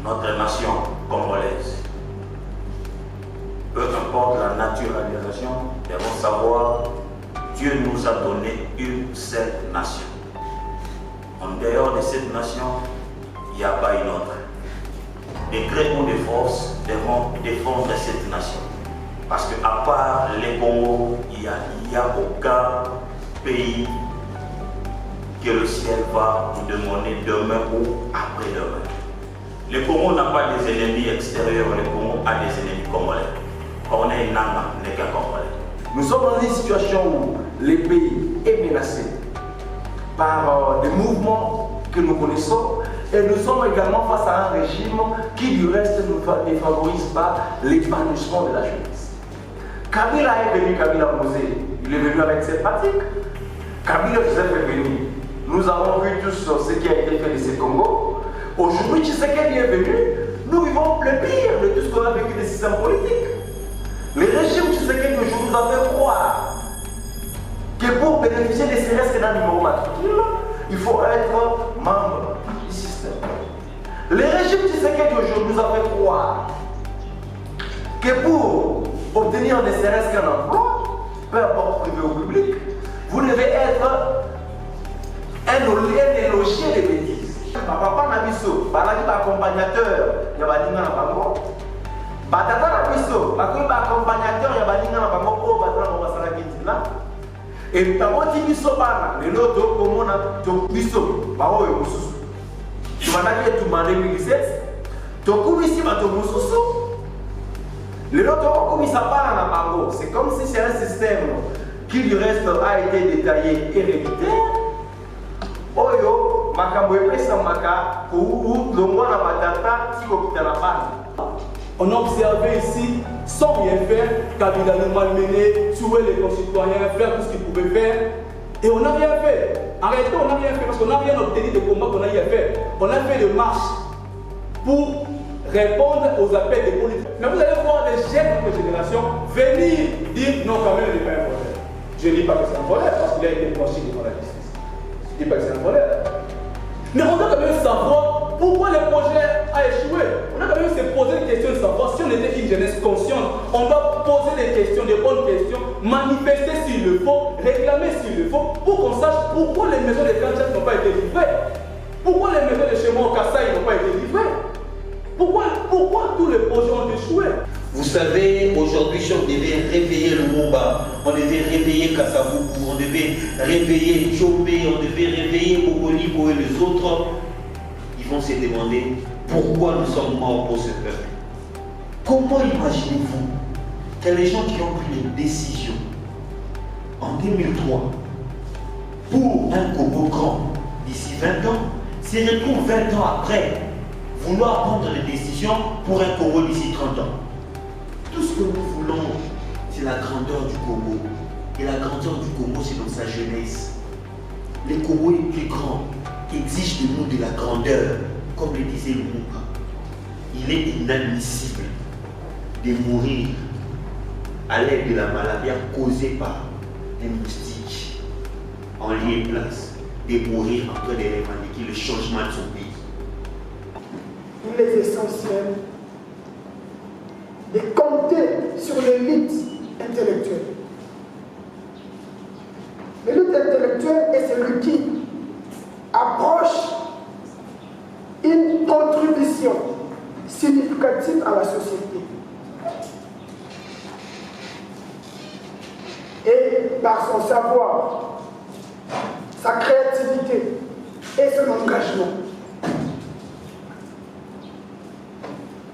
notre nation congolaise. Peu importe la nature de la nation, nous devons savoir Dieu nous a donné une seule nation. En dehors de cette nation, il n'y a pas une autre. Les grés ou les forces devront défendre cette nation. Parce qu'à part les Congo, il n'y a aucun pays que le ciel va nous demander demain ou après-demain. Le Congo n'a pas des ennemis extérieurs, le Congo a des ennemis congolais. On est Nanga, n'est qu'un Congolais. Nous sommes dans une situation où le pays est menacé par des mouvements que nous connaissons et nous sommes également face à un régime qui du reste ne favorise pas l'épanouissement de la jeunesse. Kabila est venu, Kabila Mosé, il est venu avec ses pratiques. Kabila Joseph est venu. Nous avons vu tous ce qui a été fait de ce Congo. Aujourd'hui, Tshisekedi est venu. Nous vivons le pire de tout ce qu'on a vécu des systèmes politiques. Le régime Tshisekedi aujourd'hui nous a fait croire que pour bénéficier des CRS d'un numéro matricule, il faut être membre du système. Le régime Tshisekedi aujourd'hui nous a fait croire que pour obtenir des CRS qu'un emploi, peu importe privé ou public, vous devez être un élogier des bêtises. Papa Nabiso, accompagnateur, il y a un bango. Batata Nabiso, accompagnateur, il y a un bango, oh, batata et taboti biso bana, le loto, comme on a tout biso, bao et mususu. Tu m'as dit que tu m'as dit tu as bato mususu. Le loto, comme ça parle à bango, c'est comme si c'est un système qui du reste a été détaillé et héréditaire. Oyo, makambo epesa maka, ou longwa na batata, si okita na bana. On a observé ici, sans rien faire, Kabila nous malmené, tuer les concitoyens, faire tout ce qu'il pouvait faire. Et on n'a rien fait. Arrêtez, on n'a rien fait parce qu'on n'a rien obtenu de combat qu'on a eu à faire. On a fait des marches pour répondre aux appels des politiques. Mais vous allez voir les jeunes de notre génération venir dire non, quand même, il n'est pas un voleur. Je ne dis pas que c'est un voleur parce qu'il a été blanchi devant la justice. Je ne dis pas que c'est un voleur. Mais on doit quand même savoir pourquoi le projet a échoué. On a quand même se poser des questions de savoir si on était une jeunesse consciente. On doit poser des questions, des bonnes questions, manifester s'il le faut, réclamer s'il le faut, pour qu'on sache pourquoi les maisons de Kanchak n'ont pas été livrées. Pourquoi les maisons de chez moi au Kassai n'ont pas été livrées. Pourquoi tous les projets ont échoué. Vous savez, aujourd'hui, si on devait réveiller le Lumumba, on devait réveiller Kasavubu, on devait réveiller Tchopé, on devait réveiller Bokolibo et les autres, ils vont se demander pourquoi nous sommes morts pour ce peuple. Comment imaginez-vous que les gens qui ont pris les décisions en 2003 pour un Congo grand d'ici 20 ans se retrouvent 20 ans après vouloir prendre des décisions pour un Congo d'ici 30 ans? Tout ce que nous voulons, c'est la grandeur du Congo. Et la grandeur du Congo, c'est dans sa jeunesse. Le Congo est plus grand, exige de nous de la grandeur. Comme le disait Lumumba, il est inadmissible de mourir à l'aide de la maladie causée par un moustique en lieu et place, de mourir en train de revendiquer le changement de son pays. Il est essentiel de compter sur l'élite intellectuelle. L'élite intellectuelle est celui qui approche une contribution significative à la société. Et par son savoir, sa créativité et son engagement,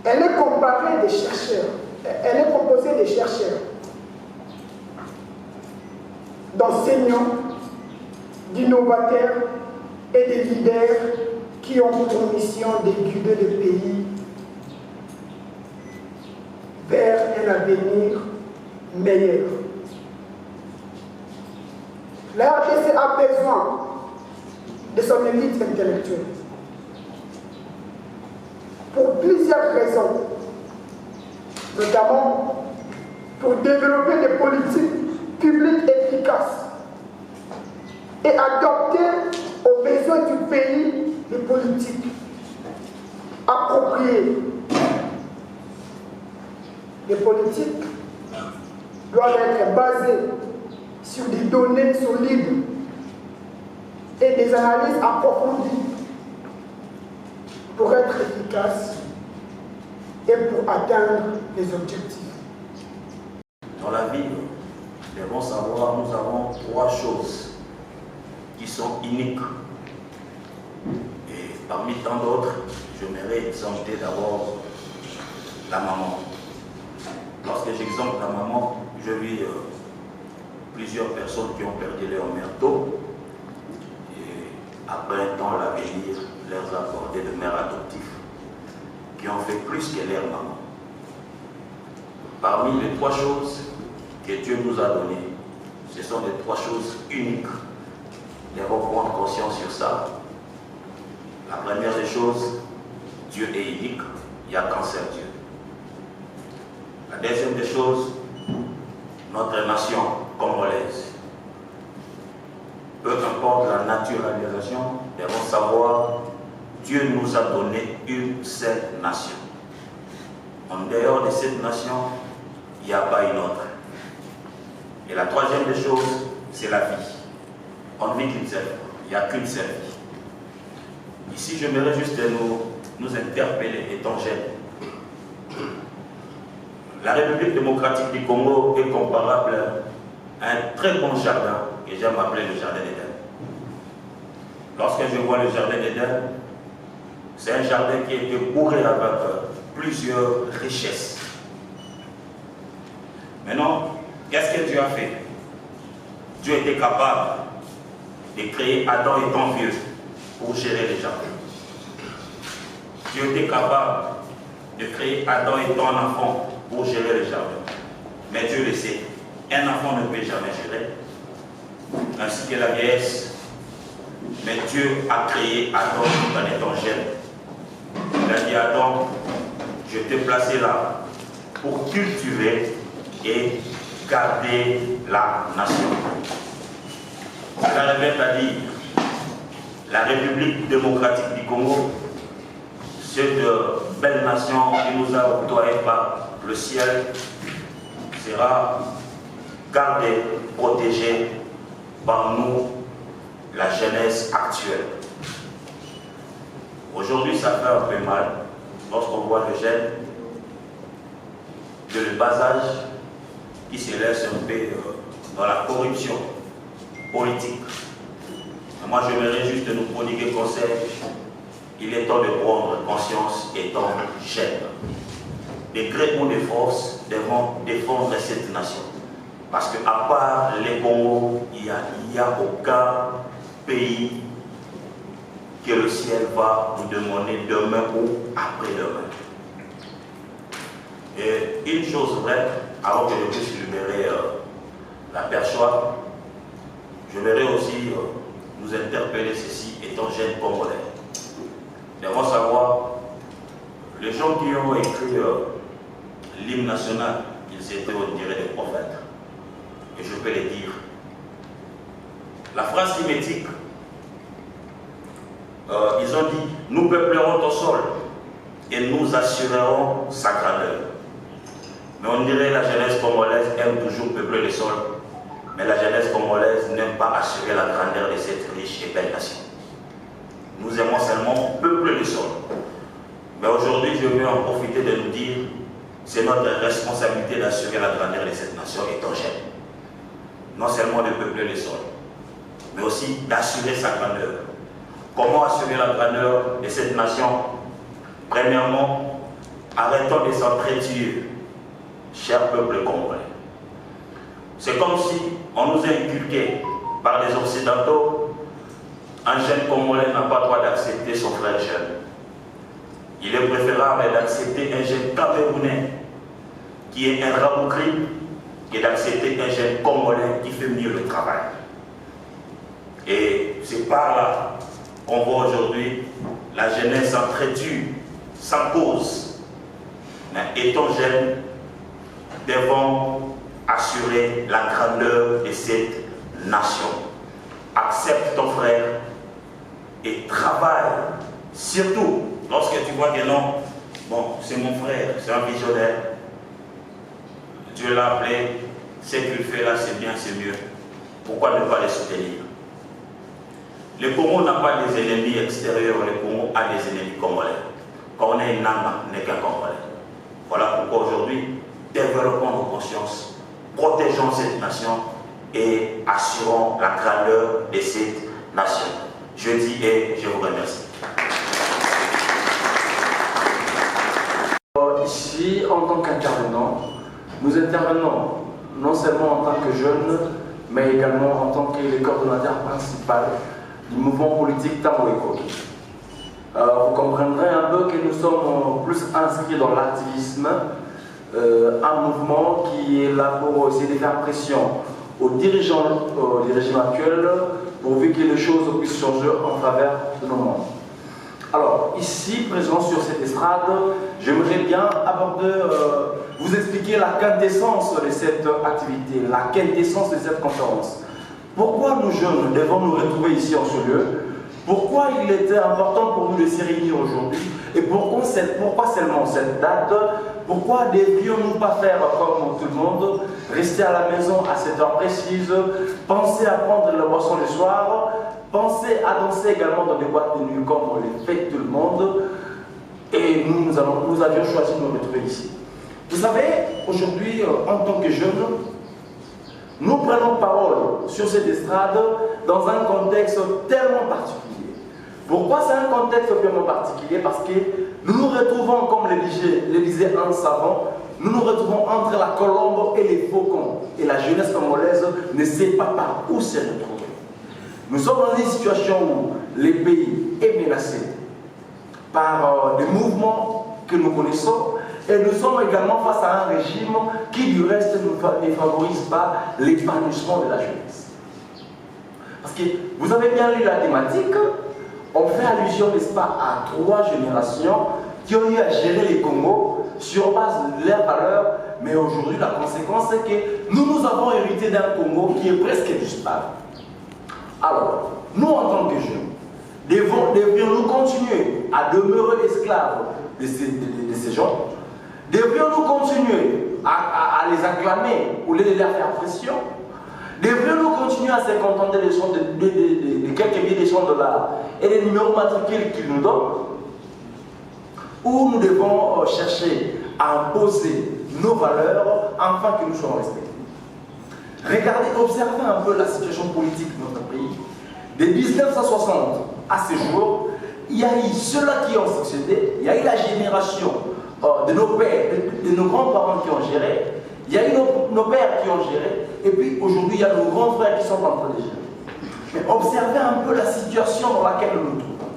elle est comparée des chercheurs, elle est composée des chercheurs, d'enseignants, d'innovateurs et de leaders qui ont pour mission de guider le pays vers un avenir meilleur. La RDC a besoin de son élite intellectuelle pour plusieurs raisons, notamment pour développer des politiques publiques efficaces et adopter aux besoins du pays des politiques appropriées. Les politiques doivent être basées sur des données solides et des analyses approfondies pour être efficaces et pour atteindre les objectifs. Dans la vie, les bons savoirs, nous avons 3 choses qui sont uniques. Et parmi tant d'autres, j'aimerais exempter d'abord la maman. Lorsque j'exemple la maman, je vis plusieurs personnes qui ont perdu leur mère tôt. Et après un temps, l'avenir leur a accordé de mères adoptives qui ont fait plus que leur maman. Parmi les 3 choses que Dieu nous a données, ce sont les 3 choses uniques. Nous devons prendre conscience sur ça. La première des choses, Dieu est unique, il n'y a qu'un seul Dieu. La deuxième des choses, notre nation congolaise. Peu importe la naturalisation, nous devons savoir Dieu nous a donné une seule nation. En dehors de cette nation, il n'y a pas une autre. Et la troisième des choses, c'est la vie. On ne vit qu'une seule, il n'y a qu'une seule vie. Ici, j'aimerais juste nous interpeller, étant jeunes. La République démocratique du Congo est comparable à un très bon jardin que j'aime appeler le jardin d'Éden. Lorsque je vois le jardin d'Éden, c'est un jardin qui a été bourré avec plusieurs richesses. Maintenant, qu'est-ce que Dieu a fait? Dieu était capable de créer Adam étant vieux pour gérer les jardins. Dieu était capable de créer Adam étant un enfant pour gérer les jardins. Mais Dieu le sait, un enfant ne peut jamais gérer, ainsi que la vieillesse. Mais Dieu a créé Adam tout en étant jeune. Il a dit à Adam, je t'ai placé là pour cultiver et garder la nation. Cela revient à dire, la République démocratique du Congo, cette belle nation qui nous a octroyé par le ciel, sera gardée, protégée par nous, la jeunesse actuelle. Aujourd'hui, ça fait un peu mal lorsqu'on voit le jeune de le bas âge qui se laisse un peu dans la corruption politique. Et moi, j'aimerais juste nous prodiguer conseil. Il est temps de prendre conscience étant jeune. Les grecs ont des forces devant défendre cette nation. Parce qu'à part les Congo, il n'y a aucun pays que le ciel va nous demander demain ou après-demain. Et une chose vraie, avant que je puisse libérer l'aperçoir, je voudrais aussi nous interpeller ceci étant jeunes Congolais. Nous devons savoir, les gens qui ont écrit l'hymne national, ils étaient, on dirait, des prophètes. Et je peux les dire. La phrase timétique, ils ont dit, nous peuplerons ton sol et nous assurerons sa grandeur. Mais on dirait la jeunesse congolaise aime toujours peupler le sol, mais la jeunesse congolaise n'aime pas assurer la grandeur de cette riche et belle nation. Nous aimons seulement peupler le sol. Mais aujourd'hui, je veux en profiter de nous dire, c'est notre responsabilité d'assurer la grandeur de cette nation étant jeune. Non seulement de peupler le sol, mais aussi d'assurer sa grandeur. Comment assurer la grandeur de cette nation? Premièrement, arrêtons de s'entretuer, cher peuple congolais. C'est comme si on nous a inculqué par les Occidentaux, un jeune Congolais n'a pas le droit d'accepter son frère jeune. Il est préférable d'accepter un jeune Camerounais qui est un rabougri que d'accepter un jeune Congolais qui fait mieux le travail. Et c'est par là qu'on voit aujourd'hui la jeunesse s'entretue sans cause. Mais étant jeune, devons assurer la grandeur de cette nation. Accepte ton frère et travaille surtout lorsque tu vois que non, bon, c'est mon frère, c'est un visionnaire, Dieu l'a appelé, ce qu'il fait là, c'est bien, c'est mieux. Pourquoi ne pas les soutenir? Le Congo n'a pas des ennemis extérieurs, le Congo a des ennemis congolais. Corneille Nanga n'est qu'un Congolais. Voilà pourquoi aujourd'hui, développons nos consciences, protégeons cette nation et assurons la grandeur de cette nation. Je dis et je vous remercie. Ici, en tant qu'intervenant, nous intervenons non seulement en tant que jeunes, mais également en tant que le coordonnateur principal du mouvement politique Tamboeko. Vous comprendrez un peu que nous sommes plus inscrits dans l'activisme, un mouvement qui est là pour essayer de faire pression aux dirigeants du régime actuel pourvu que les choses puissent changer en faveur de nos membres. Alors, ici, présent sur cette estrade, j'aimerais bien aborder, vous expliquer la quintessence de cette activité, la quintessence de cette conférence. Pourquoi nous jeunes devons nous retrouver ici en ce lieu? Pourquoi il était important pour nous de se réunir aujourd'hui? Et pourquoi seulement cette date? Pourquoi ne devions-nous pas faire comme tout le monde, rester à la maison à cette heure précise, penser à prendre la boisson le soir, penser à danser également dans des boîtes de nuit comme on le fait tout le monde? Et nous avions choisi de nous retrouver ici. Vous savez, aujourd'hui, en tant que jeunes, nous prenons parole sur cette estrade dans un contexte tellement particulier. Pourquoi c'est un contexte tellement particulier? Parce que nous nous retrouvons, comme le disait un savant, nous nous retrouvons entre la colombe et les faucons. Et la jeunesse congolaise ne sait pas par où se retrouver. Nous sommes dans une situation où le pays est menacé par des mouvements que nous connaissons. Et nous sommes également face à un régime qui, du reste, ne favorise pas l'épanouissement de la jeunesse. Parce que vous avez bien lu la thématique, on fait allusion, n'est-ce pas, à 3 générations qui ont eu à gérer les Congos sur base de leurs valeurs, mais aujourd'hui, la conséquence, c'est que nous avons hérité d'un Congo qui est presque disparu. Alors, nous, en tant que jeunes, devions-nous continuer à demeurer esclaves de ces gens? Devrions-nous continuer à les acclamer ou les leur faire pression? Devrions-nous continuer à se contenter de quelques milliers de $100 et des numéros matricules qu'ils nous donnent? Ou nous devons chercher à imposer nos valeurs afin que nous soyons respectés? Regardez, observez un peu la situation politique de notre pays. De 1960 à ce jour, il y a eu ceux-là qui ont succédé, il y a eu la génération de nos pères, de nos grands-parents qui ont géré, il y a eu nos pères qui ont géré, et puis aujourd'hui il y a nos grands frères qui sont en train de gérer. Mais observez un peu la situation dans laquelle nous nous trouvons.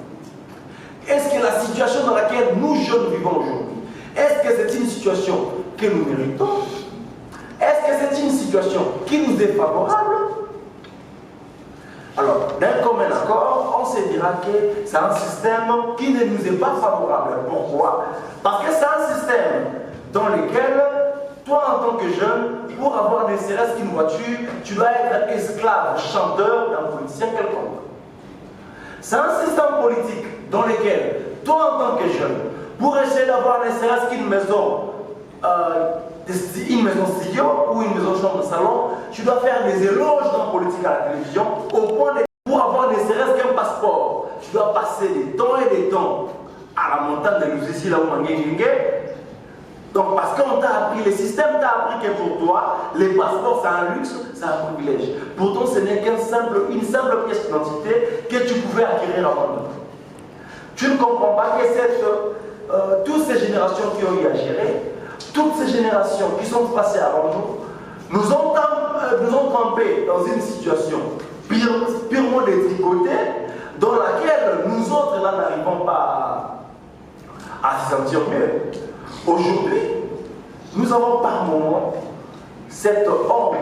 Est-ce que la situation dans laquelle nous jeunes vivons aujourd'hui, est-ce que c'est une situation que nous méritons? Est-ce que c'est une situation qui nous est favorable? Alors, d'un commun accord, on se dira que c'est un système qui ne nous est pas favorable. Pourquoi? Parce que c'est un système dans lequel, toi en tant que jeune, pour avoir ne serait-ce qu'une voiture, tu dois être esclave, chanteur d'un politicien quelconque. C'est un système politique dans lequel, toi en tant que jeune, pour essayer d'avoir ne serait-ce qu'une maison, studio ou une maison chambre de salon, tu dois faire des éloges dans la politique à la télévision au point de, pour avoir ne serait-ce qu'un passeport, tu dois passer des temps et des temps à la montagne de Lusisi là où Mangué. Donc parce qu'on t'a appris, le système t'a appris que pour toi, les passeports c'est un luxe, c'est un privilège. Pourtant ce n'est une simple pièce d'identité que tu pouvais acquérir avant de toi. Tu ne comprends pas que toutes ces générations qui ont eu à gérer, toutes ces générations qui sont passées avant nous, nous ont trempés dans une situation purement détricotée, dans laquelle nous autres là n'arrivons pas à se sentir mieux. Aujourd'hui, nous avons par moments cette honte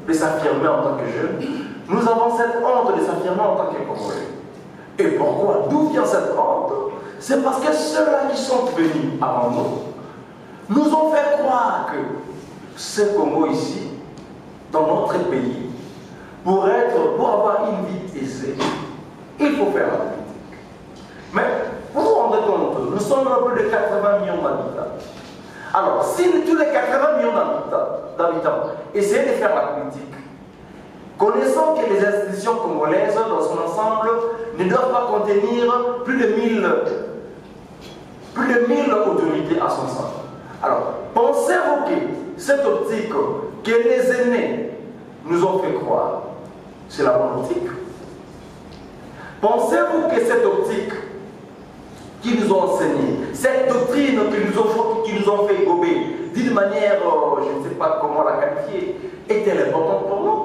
de s'affirmer en tant que jeunes, nous avons cette honte de s'affirmer en tant que Congolais. Et pourquoi? D'où vient cette honte? C'est parce que ceux-là qui sont venus avant nous ont fait croire que ce Congo ici, dans notre pays, pour avoir une vie aisée, il faut faire la politique. Mais pour rendre compte, nous sommes plus de 80 millions d'habitants. Alors, si tous les 80 millions d'habitants essayaient de faire la politique, connaissant que les institutions congolaises dans son ensemble ne doivent pas contenir plus de 1000 autorités à son sein. Alors, pensez-vous que cette optique que les aînés nous ont fait croire, c'est la bonne optique? Pensez-vous que cette optique qui nous ont enseigné, cette doctrine qui nous ont fait gober d'une manière, je ne sais pas comment la qualifier, est-elle importante pour nous?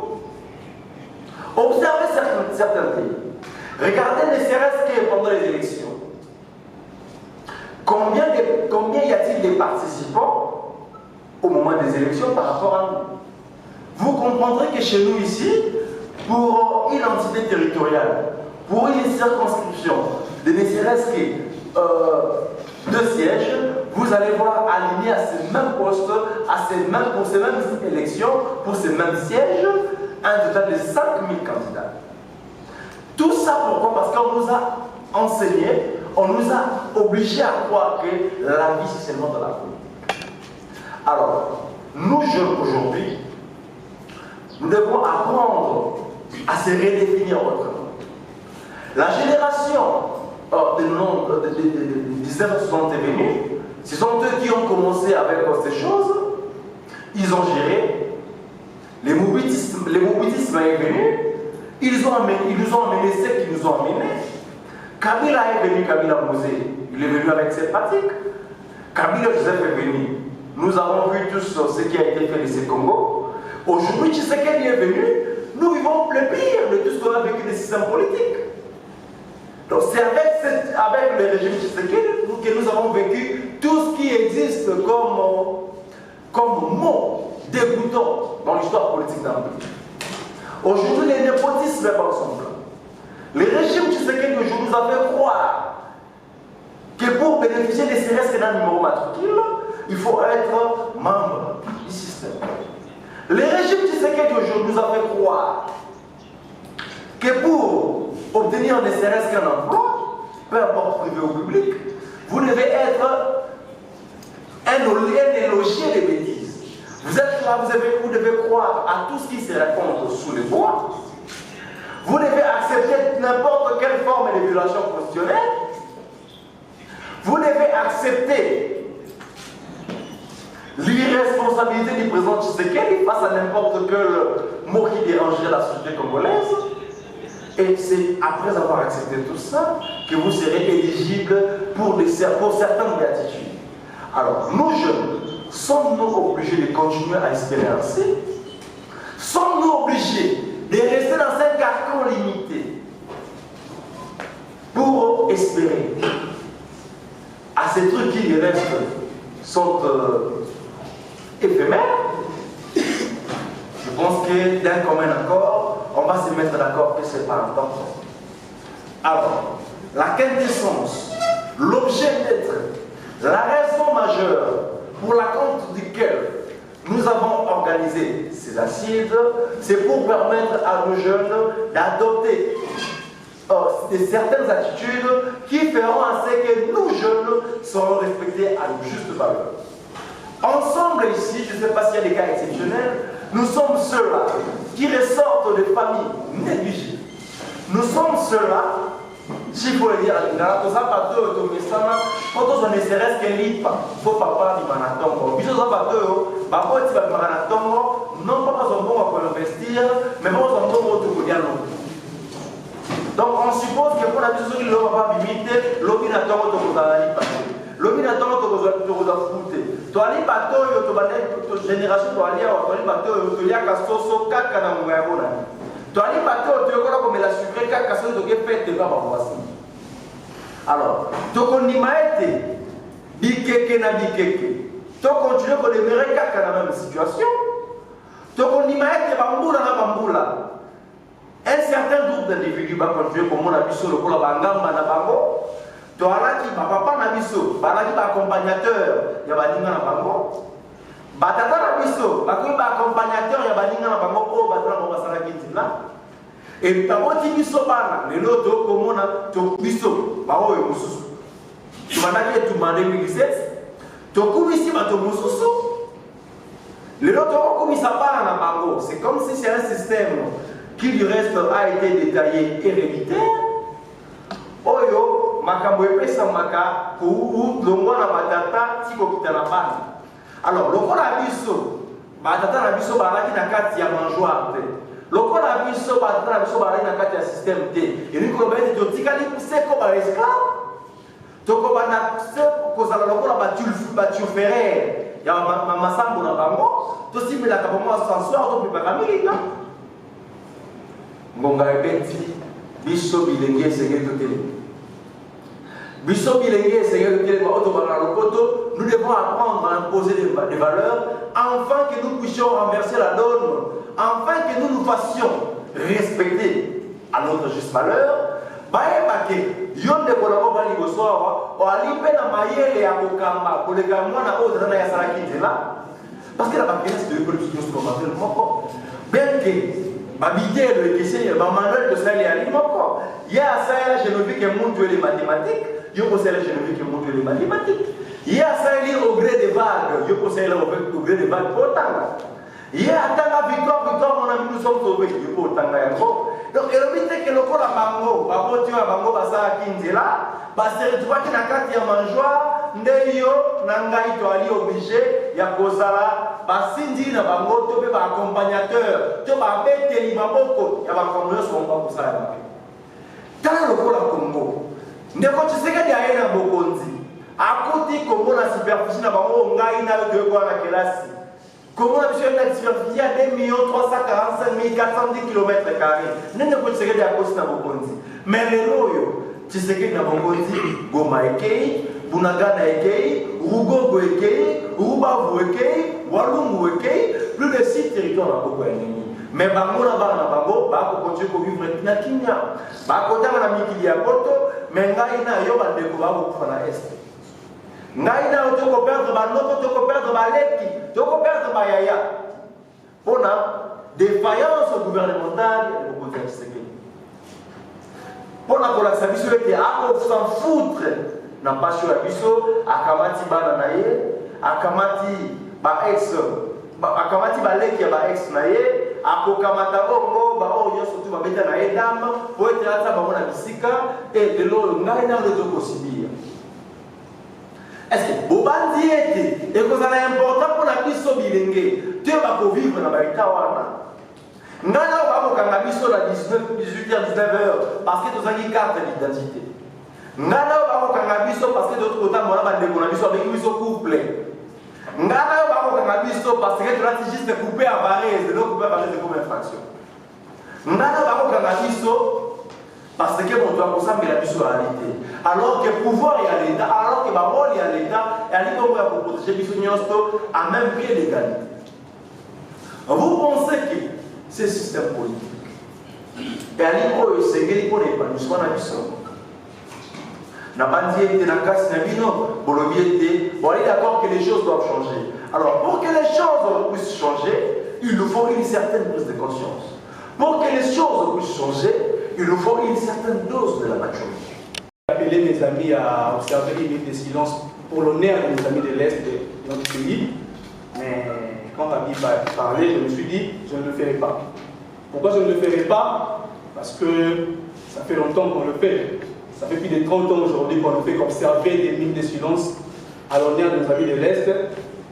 Observez certains pays. Regardez ne serait-ce que pendant les élections. Combien y a-t-il de participants au moment des élections par rapport à nous? Vous comprendrez que chez nous ici, pour une entité territoriale, pour une circonscription, de ne serait-ce que 2 sièges, vous allez voir aligner à ces mêmes postes, pour ces mêmes élections, pour ces mêmes sièges, un total de 5000 candidats. Tout ça pourquoi? Parce qu'on nous a enseigné, on nous a obligés à croire que la vie c'est seulement dans la politique. Alors, nous jeunes aujourd'hui, nous devons apprendre à se redéfinir autrement. La génération des 1960 est venue, ce sont eux qui ont commencé avec ces choses, ils ont géré, les mobilismes est venu, ils nous ont amené ce qu'ils nous ont amené. Kabila est venu, Kabila Mosé, il est venu avec ses pratiques. Kabila Joseph est venu, nous avons vu tous ce qui a été fait de ces Congo. Aujourd'hui, Tshisekedi est venu, nous vivons le pire de tout ce qu'on a vécu des systèmes politiques. Donc c'est avec le régime Tshisekedi que nous avons vécu tout ce qui existe comme mot dégoûtant dans l'histoire politique d'un pays. Aujourd'hui, les népotismes est par son plan. Le régime Tshisekedi aujourd'hui nous a fait croire que pour bénéficier des CRS d'un numéro matricule, il faut être membre du système. Le régime Tshisekedi aujourd'hui nous a fait croire que pour obtenir ne serait-ce qu'un emploi, peu importe privé ou public, vous devez être un élogier des bêtises. Vous êtes là, vous devez croire à tout ce qui se raconte sous les bois. Vous devez accepter n'importe quelle forme de violation constitutionnelle. Vous devez accepter l'irresponsabilité du président Tshisekedi face à n'importe quel mot qui dérangerait la société congolaise. Et c'est après avoir accepté tout ça que vous serez éligible pour certaines béatitudes. Alors, nous jeunes, sommes-nous obligés de continuer à expérimenter? Sommes-nous obligés de rester dans un carcan limité pour espérer à ces trucs qui restent sont éphémères? Je pense que d'un commun accord, on va se mettre d'accord que c'est pas un temps. Alors, la quintessence, l'objet d'être, la raison majeure pour la compte duquel nous avons organisé ces assises, c'est pour permettre à nos jeunes d'adopter certaines attitudes qui feront à ce que nous jeunes serons respectés à nos justes valeurs. Ensemble ici, je ne sais pas s'il y a des cas exceptionnels, nous sommes ceux-là qui ressortent de familles négligées. Nous sommes ceux-là, s'il faut le dire, quand on ne serait-ce qu'un lit, il faut papa di manatongo. Puis on va non pas parce qu'on va investir, mais parce qu'on va donc on suppose que pour la personne qui ne va pas limiter, l'obinatongo de l'obinatongo de toi ali bateau to génération to ali to ali bateau to ya kasoso kaka na ngayabona to ali bateau to yokola comme la sucré kaka kasoso to ke fete ba voici. Alors to kondima ete bikeke na bikeke to continuer ko demeurer kaka na même situation to kondima ete bambula na bambula un certain groupe d'individus va continuer comme on a vu sur le kola bangamba na bango. Tu as là qui va papa na biso, bala qui va accompagnateur, ya baninga na bango. Batata na biso, ba ko ba accompagnateur ya baninga na bango ko batana mo basala kitina. Et taboti biso bana, lelo to komona to biso ba oyo mususu. Tu m'as dit que tu m'as 2017. Tu as commis bateau Moussousou. Le lot commis ça part en Bango. C'est comme si c'est un système qui du reste a été détaillé héréditaire. Oyo, makambo epesa maka ou longwa na matata tiko kitana bana. Alors, lokola biso, batata na biso baraki na kati ya mangeoire te. Lokola biso batata na biso baraki na kati ya système te. Et nous ko bete to tikali seko ba esclave. Toko bana seko kozala lokola batul ferrer. Ya masambo na bango, to simela ka bomo ascenseur to prépara milita. Ngonga ebeti biso bilenge senge to tele. Biso bilenge senge to tele ba auto bana lopoto, nous devons apprendre à imposer des valeurs afin que nous puissions renverser la donne, afin que nous nous fassions respecter à notre juste malheur. Bae bake yonde kolabo bali gosoa o alipe na mayele ya kokamba koleka mwana o tana ya sala kitela parce que la bakénesse de l'école de commentaire moko bien que babité de l'équipe ba manuel de ça les alimoko ya ça je ne vis que montre les mathématiques yo conseille je ne vis que montre les mathématiques ya ça lire au gré des vagues yo conseille au gré des vagues potanga ya tanga victoire mon ami nous sommes sauvés yo potanga yango. Donc, il y a que le corps à Bango, Babotio à Bango, Basa Kindela, Basser, tu vois qu'il y a 4 manjoa, Ndeyo, Nangaï, tu as obligé, Yakozala, Basindi, Nabango, tu peux accompagnateur, tu vas mettre les Baboko, il y a un communauté sur mon ça. Dans le corps à Congo, Ndeko, tu sais qu'il y a un Bokondi, à côté Congo, la superficie, Nabango, Ngaïna, de quoi la classe. Comment la mission est superficie à 2 345 410 km². Nous ne pouvons pas dire à cause de Bokondi. Mais les loyaux, tu sais que dans Bokondi, Goma Ekei, Bunagana Ekei, Rugogo Ekei, Rubavu Ekei, Walungu Ekei, plus de 6 territoires à Boko Ennemi. Mais Bango là-bas, Bango, Bako continue à vivre na Kenya. Bako dans la Mikili à Poto, mais Ngaïna Yoba de Boko Fana Est. Ngaïna tu peux perdre Banoko, tu peux perdre Baleki, tu peux perdre Bayaya. On a défaillance gouvernementale de beaucoup de Tshisekedi. Pour la collaboration avec les Ako s'en foutre, n'a pas sur la biso, Akamati Bananaye, Akamati Baex, Akamati Baleki Baex Naye, Akokamata Bongo, Bao Yosotu Babeta Naye Dame, pour être là, ça va bisika, et de l'eau, Ngaïna le doit possible. Est-ce que Bobandi était et que ça est important pour la biso bilenge tu vas vivre dans la Itawana Nana va au cannabiso la 18h 19h parce que tu as une carte d'identité Nana va au cannabiso parce que d'autres côté on a des cannabiso avec lui au couple Nana va au cannabiso parce que tu as juste coupé à Varese de l'autre coupé à Varese comme infraction Nana va au cannabiso parce que on doit consommer la réalité. Alors que le pouvoir est à l'État, alors que le rôle est à l'État, et à l'État pour protéger les Bisognosto à même pied d'égalité. Vous pensez que c'est un système politique. Et à l'État, c'est que l'État n'est pas nous sommes à l'État. La bandie était dans la casse, Bolobi était. Bon, il est d'accord que les choses doivent changer. Alors, pour que les choses puissent changer, il nous faut une certaine prise de conscience. Pour que les choses puissent changer, il nous faut une certaine dose de la maturité. Appeler mes amis à observer une minute de silence pour l'honneur de mes amis de l'Est de notre pays. Mais quand Rabi va parler, je me suis dit, je ne le ferai pas. Pourquoi je ne le ferai pas? Parce que ça fait longtemps qu'on le fait. Ça fait plus de 30 ans aujourd'hui qu'on ne fait qu'observer des minutes de silence à l'honneur de nos amis de l'Est.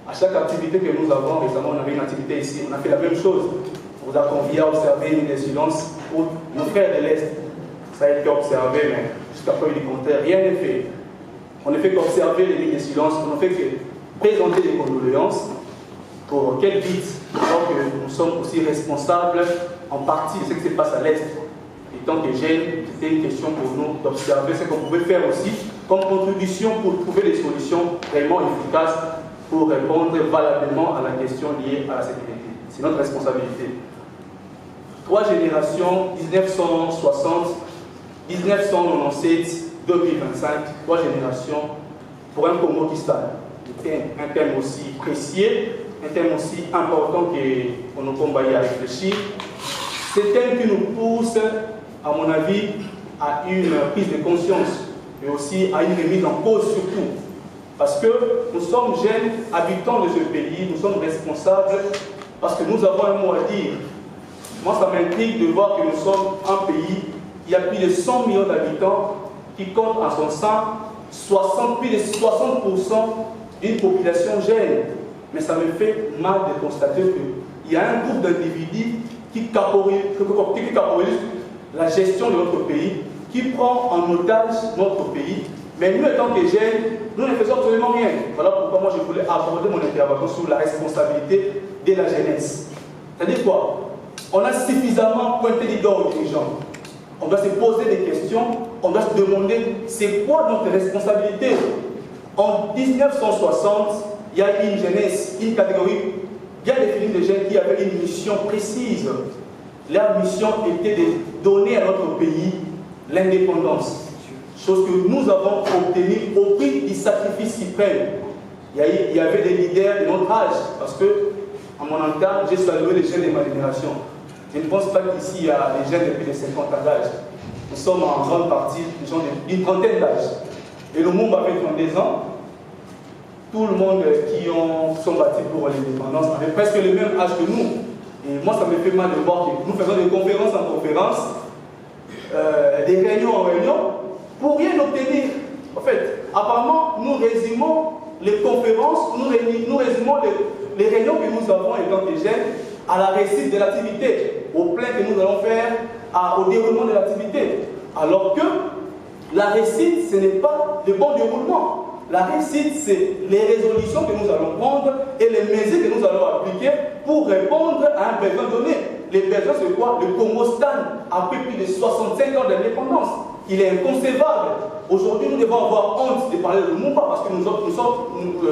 À chaque activité que nous avons, récemment on avait une activité ici, on a fait la même chose. On vous a convié à observer une minute de silence pour nos frères de l'Est. Ça a été observé, mais jusqu'à preuve du contraire, rien n'est fait. On ne fait qu'observer les minutes de silence, on ne fait que présenter des condoléances. Pour quel but? Alors que nous sommes aussi responsables en partie de ce qui se passe à l'Est. Et tant que jeunes, c'était une question pour nous d'observer ce qu'on pouvait faire aussi comme contribution pour trouver des solutions vraiment efficaces pour répondre valablement à la question liée à la sécurité. C'est notre responsabilité. 3 générations, 1960, 1997, 2025, 3 générations pour un Congo qui stagne. Un thème aussi précieux, un thème aussi important qu'on nous combat à réfléchir. C'est un thème qui nous pousse, à mon avis, à une prise de conscience et aussi à une remise en cause surtout. Parce que nous sommes jeunes habitants de ce pays, nous sommes responsables parce que nous avons un mot à dire. Moi, ça m'intrigue de voir que nous sommes un pays qui a plus de 100 millions d'habitants, qui compte en son sein plus de 60% d'une population jeune. Mais ça me fait mal de constater qu'il y a un groupe d'individus qui caporise la gestion de notre pays, qui prend en otage notre pays. Mais nous, étant que jeunes, nous ne faisons absolument rien. Voilà pourquoi moi je voulais aborder mon intervention sur la responsabilité de la jeunesse. C'est-à-dire quoi? On a suffisamment pointé du doigt aux dirigeants. On doit se poser des questions, on doit se demander c'est quoi notre responsabilité. En 1960, il y a une jeunesse, une catégorie bien définie de jeunes qui avaient une mission précise. Leur mission était de donner à notre pays l'indépendance. Chose que nous avons obtenue au prix du sacrifice suprême. Il y avait des leaders de notre âge, parce que, à mon entente, j'ai salué les jeunes de ma génération. Je ne pense pas qu'ici il y a des jeunes depuis les 50 ans d'âge. Nous sommes en grande partie des gens d'une trentaine d'âge. Et le monde avait 32 ans. Tout le monde qui sont battus pour l'indépendance avait presque le même âge que nous. Et moi, ça me fait mal de voir que nous faisons des conférences en conférences, des réunions en réunions, pour rien obtenir. En fait, apparemment, nous résumons les conférences, nous résumons les réunions que nous avons étant des jeunes à la réussite de l'activité, au plein que nous allons faire au déroulement de l'activité. Alors que la réussite, ce n'est pas le bon déroulement. La réussite, c'est les résolutions que nous allons prendre et les mesures que nous allons appliquer pour répondre à un besoin donné. Les besoins, c'est quoi? Le Congo stagne après plus de 65 ans d'indépendance. Il est inconcevable. Aujourd'hui, nous devons avoir honte de parler de Lumumba parce que nous sommes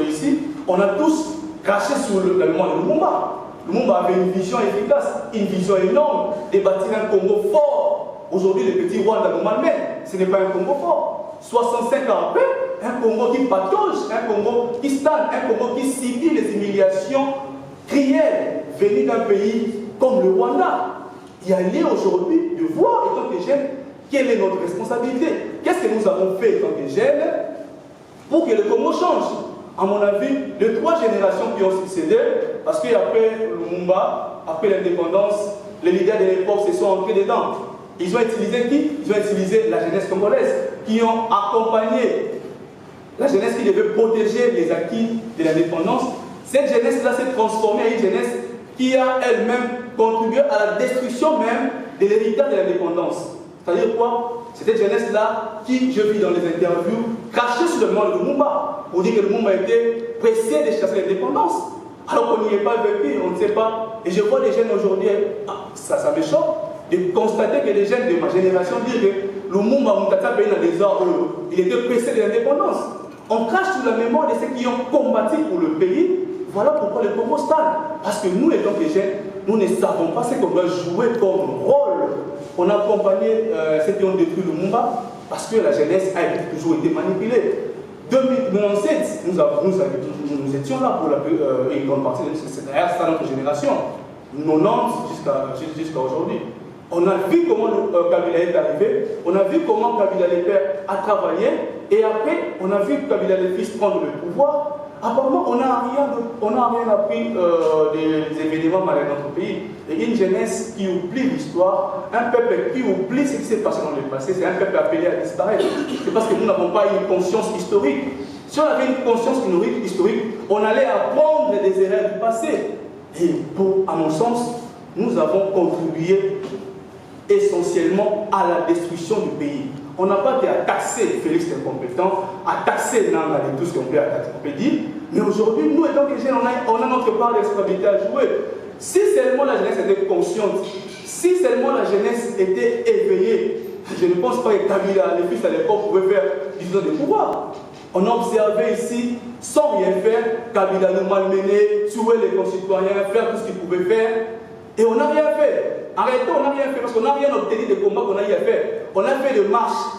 ici, on a tous craché sur la mémoire de Lumumba. Lumumba avait une vision efficace, une vision énorme de bâtir un Congo fort. Aujourd'hui, le petit Rwanda nous malmène. Ce n'est pas un Congo fort. 65 ans après, un Congo qui patauge, un Congo qui stagne, un Congo qui subit les humiliations crielles venues d'un pays comme le Rwanda. Il y a lieu aujourd'hui de voir, étant que jeunes, quelle est notre responsabilité. Qu'est-ce que nous avons fait étant que jeunes pour que le Congo change? À mon avis, les 3 générations qui ont succédé, parce qu'après Lumumba, après l'indépendance, les leaders de l'époque se sont entrés dedans. Ils ont utilisé qui? Ils ont utilisé la jeunesse congolaise, qui ont accompagné la jeunesse qui devait protéger les acquis de l'indépendance. Cette jeunesse-là s'est transformée en une jeunesse qui a elle-même contribué à la destruction même de l'héritage de l'indépendance. C'est-à-dire quoi? C'est cette jeunesse-là qui, je vis dans les interviews, crachait sur le monde de Lumumba pour dire que Lumumba était pressé de chasser l'indépendance. Alors qu'on n'y est pas vécu, on ne sait pas. Et je vois des jeunes aujourd'hui, ça me choque, de constater que les jeunes de ma génération disent que Lumumba Mutata Bena des heures, il était pressé de l'indépendance. On crache sur la mémoire de ceux qui ont combattu pour le pays. Voilà pourquoi le Congo stagne. Parce que nous, étant des jeunes, nous ne savons pas ce qu'on doit jouer comme rôle. On a accompagné ceux qui ont détruit Lumumba parce que la jeunesse a toujours été manipulée. 2017, nous étions là pour une grande partie de notre génération, 90 jusqu'à aujourd'hui. On a vu comment Kabila est arrivé, on a vu comment Kabila le père a travaillé, et après, on a vu Kabila le fils prendre le pouvoir. Apparemment, on n'a rien appris des événements malgré notre pays. Et une jeunesse qui oublie l'histoire, un peuple qui oublie ce qui s'est passé dans le passé, c'est un peuple appelé à disparaître. C'est parce que nous n'avons pas une conscience historique. Si on avait une conscience historique, on allait apprendre des erreurs du passé. Et à mon sens, nous avons contribué essentiellement à la destruction du pays. On n'a pas qu'à taxer Félix l'incompétent, à taxer Nanga et tout ce qu'on peut dire, mais aujourd'hui, nous, étant des jeunes, on a notre part de responsabilité à jouer. Si seulement la jeunesse était consciente, si seulement la jeunesse était éveillée, je ne pense pas que Kabila, les fils à l'époque, pouvaient faire du de pouvoir. On a observé ici, sans rien faire, Kabila nous malmener, tuer les concitoyens, faire tout ce qu'il pouvait faire, et on n'a rien fait. Arrêtons, on n'a rien fait parce qu'on n'a rien obtenu des combats qu'on a eu à faire. On a fait des marches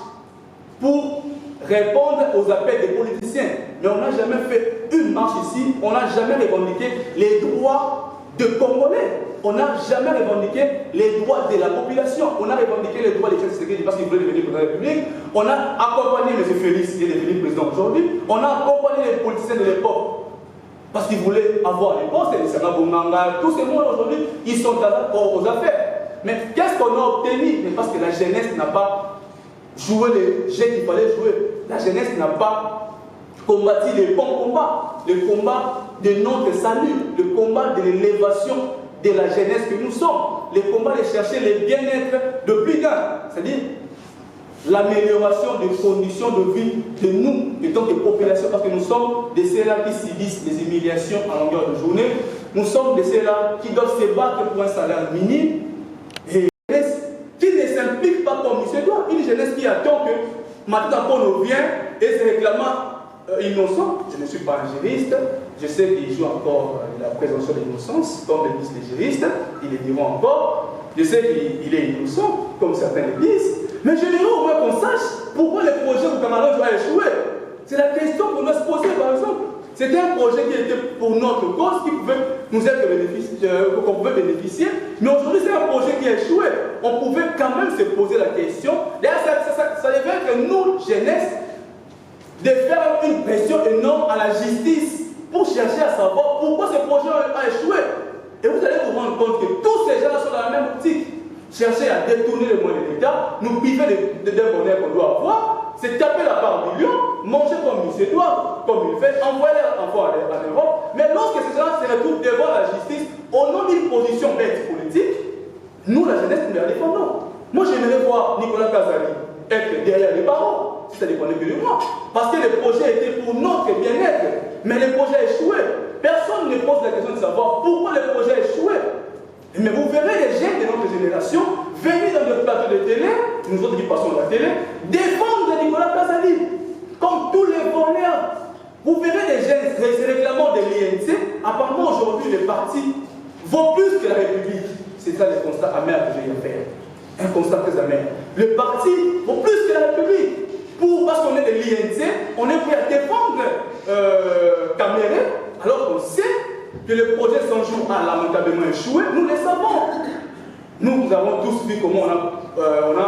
pour répondre aux appels des politiciens. Mais on n'a jamais fait une marche ici, on n'a jamais revendiqué les droits de Congolais. On n'a jamais revendiqué les droits de la population. On a revendiqué les droits des chefs de sécurité parce qu'ils voulaient devenir président de la République. On a accompagné M. Félix qui est devenu président aujourd'hui. On a accompagné les politiciens de l'époque parce qu'ils voulaient avoir les postes. Les Sanga Bonganga, tous ces mots aujourd'hui, ils sont aux affaires. Mais qu'est-ce qu'on a obtenu? Mais parce que la jeunesse n'a pas joué les jeux qu'il fallait jouer. La jeunesse n'a pas combattu les bons combats. Le combat de notre salut, le combat de l'élévation de la jeunesse que nous sommes, le combat de chercher le bien-être de plus d'un, c'est-à-dire l'amélioration des conditions de vie de nous, en tant que population, parce que nous sommes de ceux-là qui subissent des humiliations à longueur de journée, nous sommes de ceux-là qui doivent se battre pour un salaire minime, et qui ne s'implique pas comme il se doit, une jeunesse qui attend que maintenant qu'on vient et se réclamant innocent. Je ne suis pas un juriste, je sais qu'il joue encore la présomption d'innocence, comme le disent les juristes, ils le diront encore. Je sais qu'il est innocent, comme certains le disent, mais je dirais au moins qu'on sache pourquoi le projet du Cameroun a échoué. C'est la question qu'on doit se poser, par exemple. C'était un projet qui était pour notre cause, qui pouvait nous être qu'on pouvait bénéficier, mais aujourd'hui c'est un projet qui a échoué. On pouvait quand même se poser la question. D'ailleurs, ça devait être nous, jeunesse, de faire une pression énorme à la justice pour chercher à savoir pourquoi ce projet a échoué. Et vous allez vous rendre compte que tous ces gens-là sont dans la même optique. Chercher à détourner les moyens de l'État, nous priver d'un bonheur qu'on doit avoir, c'est taper la part du lion, manger comme il se doit, comme il fait, envoyer leurs enfants en Europe. Mais lorsque ces gens se retrouvent devant la justice, au nom d'une position bête politique, nous, la jeunesse, nous les défendons. Moi, j'aimerais voir Nicolas Kazali être derrière les barreaux, si ça dépendait que de moi. Parce que le projet était pour notre bien-être, mais le projet a échoué. Personne ne pose la question de savoir pourquoi le projet a échoué. Mais vous verrez les jeunes de notre génération venir dans le plateau de télé, nous autres qui passons à la télé, défendre Nicolas Kazali, comme tous les voleurs. Vous verrez les jeunes réclamant de l'INC, apparemment aujourd'hui les partis vaut plus que la République. C'est ça le constat amer que j'ai à faire. Un constat très amer. Le parti vaut plus que la République. Parce qu'on est de l'INC, on est prêt à défendre Caméré, alors qu'on sait que le projet 100 jours a lamentablement échoué. Nous le savons. Nous avons tous vu comment on a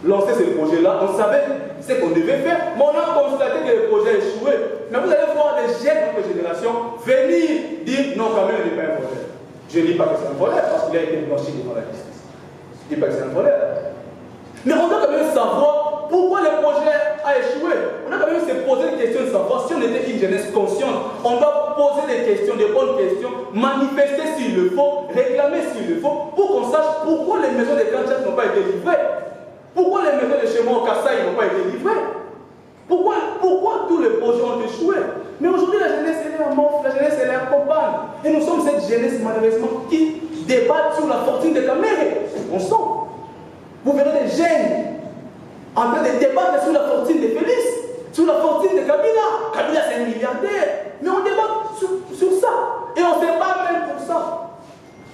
lancé ce projet-là. On savait ce qu'on devait faire, mais on a constaté que le projet a échoué. Mais vous allez voir les jeunes de notre génération venir dire non, Caméré n'est pas un voleur. Je ne dis pas que c'est un voleur parce qu'il a été blanchi devant la justice. Je ne dis pas que c'est un voleur. Mais on doit quand même savoir pourquoi le projet a échoué. On doit quand même se poser des questions de savoir si on était une jeunesse consciente. On doit poser des questions, des bonnes questions, manifester s'il le faut, réclamer s'il le faut, pour qu'on sache pourquoi les maisons de Kanchak n'ont pas été livrées. Pourquoi les maisons de chez moi au Kassai n'ont pas été livrées. Pourquoi tous les projets ont échoué. Mais aujourd'hui, la jeunesse, elle est en manque, la jeunesse, elle est en campagne. Et nous sommes cette jeunesse, malheureusement, qui débat sur la fortune de Caméré. On sent. Vous verrez des jeunes en train de débattre sur la fortune de Félix, sur la fortune de Kabila. Kabila, c'est un milliardaire. Mais on débat sur ça. Et on ne se bat même pour ça.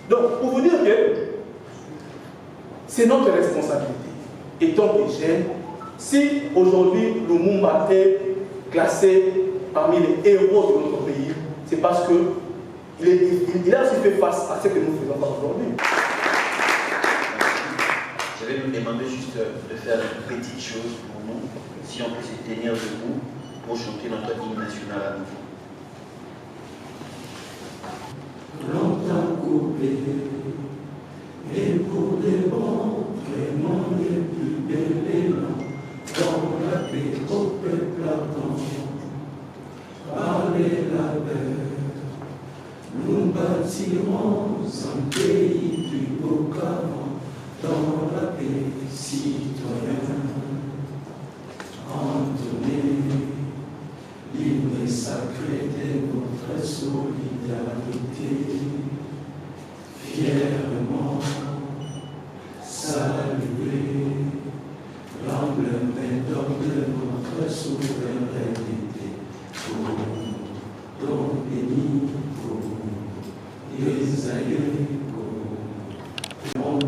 Donc, pour vous dire que c'est notre responsabilité. Étant que jeunes, si aujourd'hui Lumumba est classé parmi les héros de notre pays, c'est parce qu'il a aussi fait face à ce que nous faisons aujourd'hui. Je vais nous demander juste de faire une petite chose pour nous, si on peut se tenir debout pour chanter notre hymne national à nouveau. Longtemps coupé, et pour des bons, vraiment les plus belles élans, dans la paix au peuple ardent, par les labeurs, nous bâtirons un pays plus beau qu'avant. Dans la paix citoyenne, entonner l'hymne sacré de notre solidarité, fièrement saluer l'emblème d'or de notre souveraineté, pour don béni, pour les aïeux.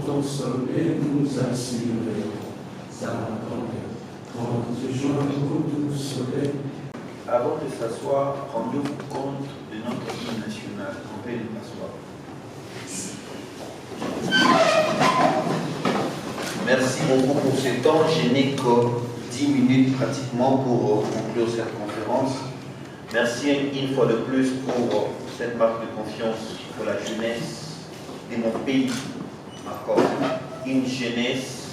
Ton sommet nous assurer sa grandeur. 30 juin au doux soleil. Avant de s'asseoir, rendez-vous compte de notre hymne national. On peut nous asseoir. beaucoup pour ce temps. Je n'ai que 10 minutes pratiquement pour conclure cette conférence. Merci une fois de plus pour cette marque de confiance pour la jeunesse de mon pays. Encore une jeunesse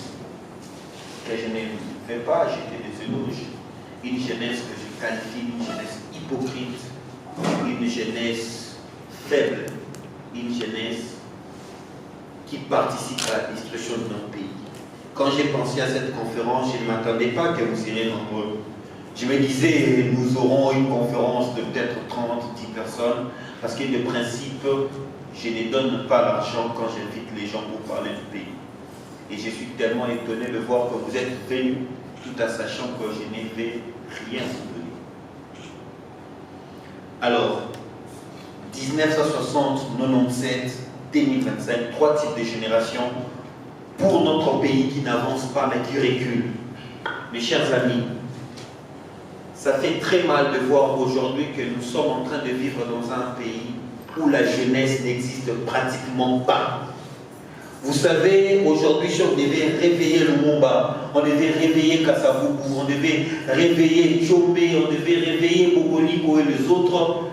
que je ne vais pas jeter des éloges. Une jeunesse que je qualifie d'une jeunesse hypocrite, une jeunesse faible, une jeunesse qui participe à la destruction de notre pays. Quand j'ai pensé à cette conférence, je ne m'attendais pas que vous seriez nombreux. Je me disais, nous aurons une conférence de peut-être 30, 10 personnes, parce que de principe, je ne donne pas l'argent quand j'invite les gens pour parler du pays. Et je suis tellement étonné de voir que vous êtes venus, tout en sachant que je n'avais rien vous donner. Alors, 1960, 97, 2025, 3 types de générations pour notre pays qui n'avance pas mais qui recule. Mes chers amis, ça fait très mal de voir aujourd'hui que nous sommes en train de vivre dans un pays où la jeunesse n'existe pratiquement pas. Vous savez, aujourd'hui, si on devait réveiller Lumumba, on devait réveiller Kasavubu, on devait réveiller Tchombe, on devait réveiller Bogoliko et les autres,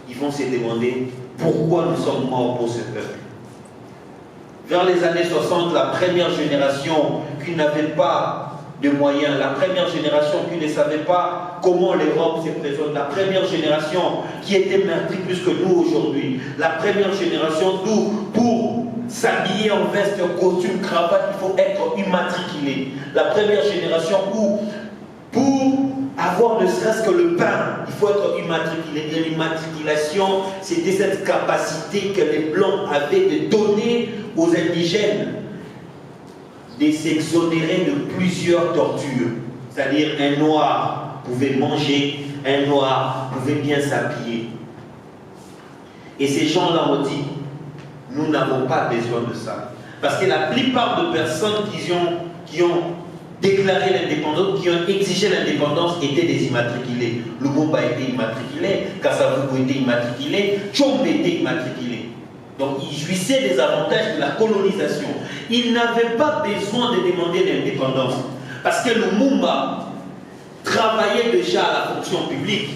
ils vont se demander pourquoi nous sommes morts pour ce peuple. Vers les années 60, la première génération qui n'avait pas de moyens, la première génération qui ne savait pas comment l'Europe se présente, la première génération qui était meurtrie plus que nous aujourd'hui, la première génération d'où pour s'habiller en veste, costume, cravate, il faut être immatriculé. La première génération où pour avoir ne serait-ce que le pain, il faut être immatriculé. Et l'immatriculation, c'était cette capacité que les Blancs avaient de donner aux indigènes de s'exonérer de plusieurs tortures. C'est-à-dire un noir pouvait manger, un noir pouvait bien s'habiller. Et ces gens-là ont dit, nous n'avons pas besoin de ça. Parce que la plupart de personnes qui ont déclaré l'indépendance, qui ont exigé l'indépendance étaient des immatriculés. Lumumba était immatriculé, Kasavubu était immatriculé, Tchombe était immatriculé. Donc ils jouissaient des avantages de la colonisation. Ils n'avaient pas besoin de demander l'indépendance. Parce que Lumumba travaillait déjà à la fonction publique.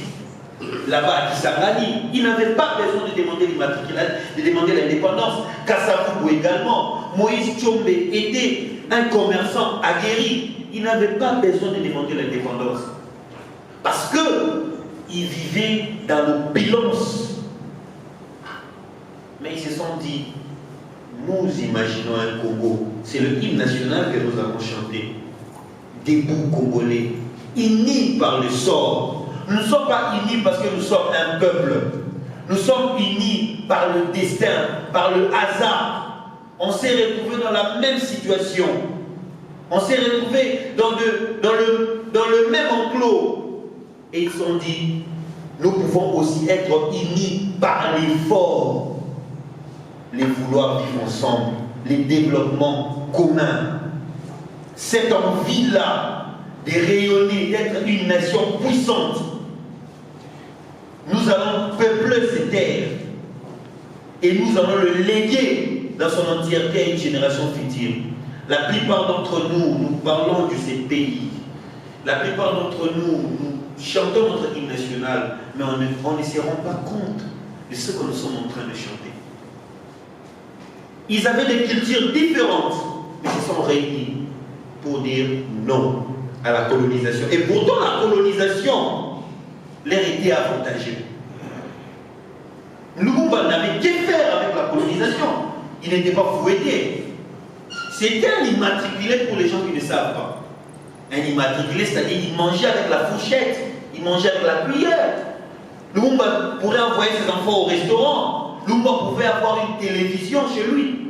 Là-bas à Kisangani, il n'avait pas besoin de demander l'immatriculation, de demander l'indépendance. Kasavubu également. Moïse Tchombe était un commerçant aguerri. Il n'avait pas besoin de demander l'indépendance. Parce qu'il vivait dans l'opulence. Mais ils se sont dit, nous imaginons un Congo. C'est le hymne national que nous avons chanté. Debout Congolais, unis par le sort. Nous ne sommes pas unis parce que nous sommes un peuple. Nous sommes unis par le destin, par le hasard. On s'est retrouvés dans la même situation. On s'est retrouvés dans le même enclos. Et ils se sont dit, nous pouvons aussi être unis par l'effort. Les vouloir vivre ensemble, les développements communs. Cette envie-là de rayonner, d'être une nation puissante. Nous allons peupler ces terres et nous allons le léguer dans son entièreté à une génération future. La plupart d'entre nous, nous parlons de ces pays. La plupart d'entre nous, nous chantons notre hymne national, mais on ne se rend pas compte de ce que nous sommes en train de chanter. Ils avaient des cultures différentes, mais ils se sont réunis pour dire non à la colonisation. Et pourtant, la colonisation leur était avantagée. Lumumba n'avait qu'à faire avec la colonisation. Il n'était pas fouetté. C'était un immatriculé pour les gens qui ne savent pas. Un immatriculé, c'est-à-dire qu'il mangeait avec la fourchette, il mangeait avec la cuillère. Lumumba pourrait envoyer ses enfants au restaurant. Lumumba pouvait avoir une télévision chez lui.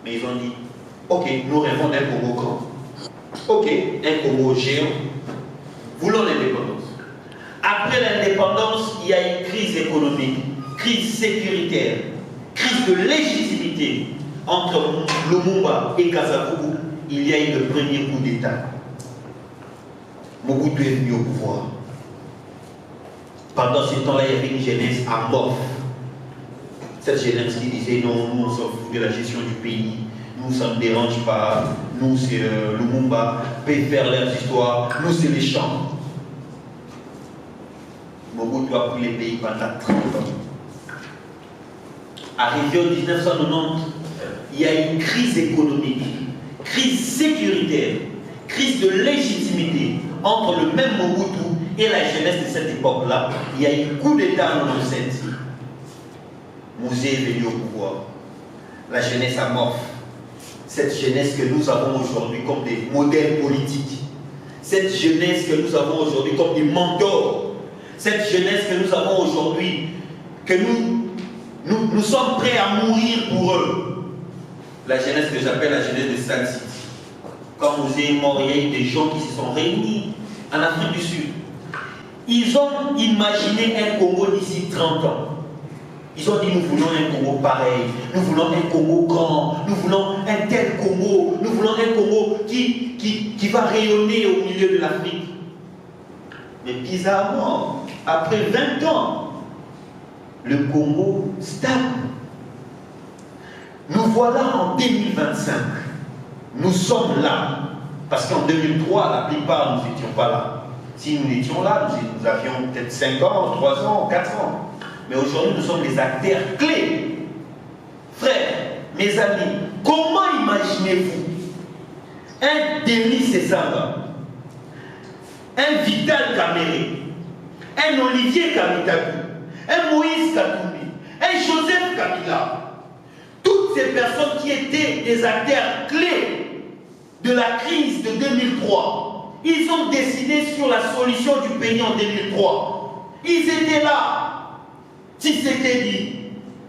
Mais ils ont dit, ok, nous rêvons d'un Congo grand. Ok, un Congo géant. Voulons l'indépendance. Après l'indépendance, il y a une crise économique, crise sécuritaire, crise de légitimité entre Lumumba et Kasavubu. Il y a eu le premier coup d'État. Mobutu est venu au pouvoir. Pendant ce temps-là, il y avait une jeunesse amorphe. Cette jeunesse qui disait non, nous on s'en fout de la gestion du pays. Nous, ça ne nous dérange pas. Nous, c'est Lumumba, peut faire leurs histoires. Nous, c'est les champs. Mobutu a pris les pays pendant 30 ans. Arrivé en 1990, il y a une crise économique, crise sécuritaire, crise de légitimité entre le même Mobutu et la jeunesse de cette époque-là. Il y a eu coup d'État en 1997. Mouzé est venu au pouvoir. La jeunesse amorphe. Cette jeunesse que nous avons aujourd'hui comme des modèles politiques. Cette jeunesse que nous avons aujourd'hui comme des mentors. Cette jeunesse que nous avons aujourd'hui, que nous sommes prêts à mourir pour eux. La jeunesse que j'appelle la jeunesse de Sun City. Quand Mouzé est mort, il y a eu des gens qui se sont réunis en Afrique du Sud. Ils ont imaginé un Congo d'ici 30 ans. Ils ont dit, nous voulons un Congo pareil, nous voulons un Congo grand, nous voulons un tel Congo, nous voulons un Congo qui va rayonner au milieu de l'Afrique. Mais bizarrement, après 20 ans, le Congo stagne. Nous voilà en 2025. Nous sommes là. Parce qu'en 2003, la plupart, nous n'étions pas là. Si nous étions là, nous avions peut-être 5 ans, 3 ans, 4 ans. Mais aujourd'hui, nous sommes les acteurs clés. Frères, mes amis, comment imaginez-vous un Denis César, un Vital Kamere, un Olivier Kamitakou, un Moïse Katumbi, un Joseph Kabila, toutes ces personnes qui étaient des acteurs clés de la crise de 2003, ils ont décidé sur la solution du pays en 2003. Ils étaient là. Tshisekedi,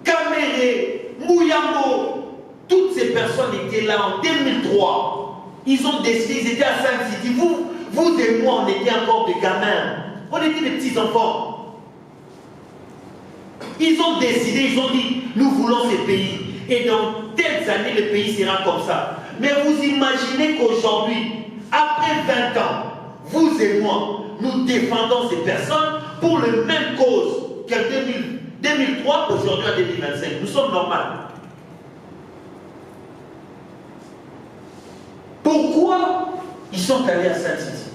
Kamere, Mouyambo, toutes ces personnes étaient là en 2003. Ils ont décidé, ils étaient à Sun City. Vous et moi, on était encore des gamins. On était des petits enfants. Ils ont décidé, ils ont dit, nous voulons ces pays. Et dans telles années, le pays sera comme ça. Mais vous imaginez qu'aujourd'hui, après 20 ans, vous et moi, nous défendons ces personnes pour la même cause qu'en 2003, aujourd'hui en 2025. Nous sommes normaux. Pourquoi ils sont allés à Sun City?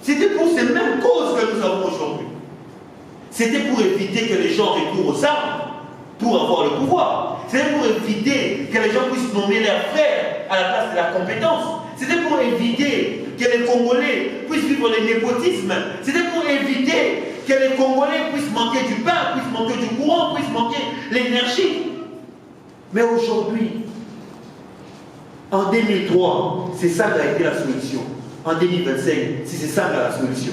C'était pour ces mêmes causes que nous avons aujourd'hui. C'était pour éviter que les gens recourent aux armes pour avoir le pouvoir. C'était pour éviter que les gens puissent nommer leurs frères à la place de la compétence. C'était pour éviter que les Congolais puissent vivre le népotisme. C'était pour éviter que les Congolais puissent manquer du pain, puissent manquer du courant, puissent manquer l'énergie. Mais aujourd'hui, en 2003, c'est ça qui a été la solution. En 2025, c'est ça qui est la solution.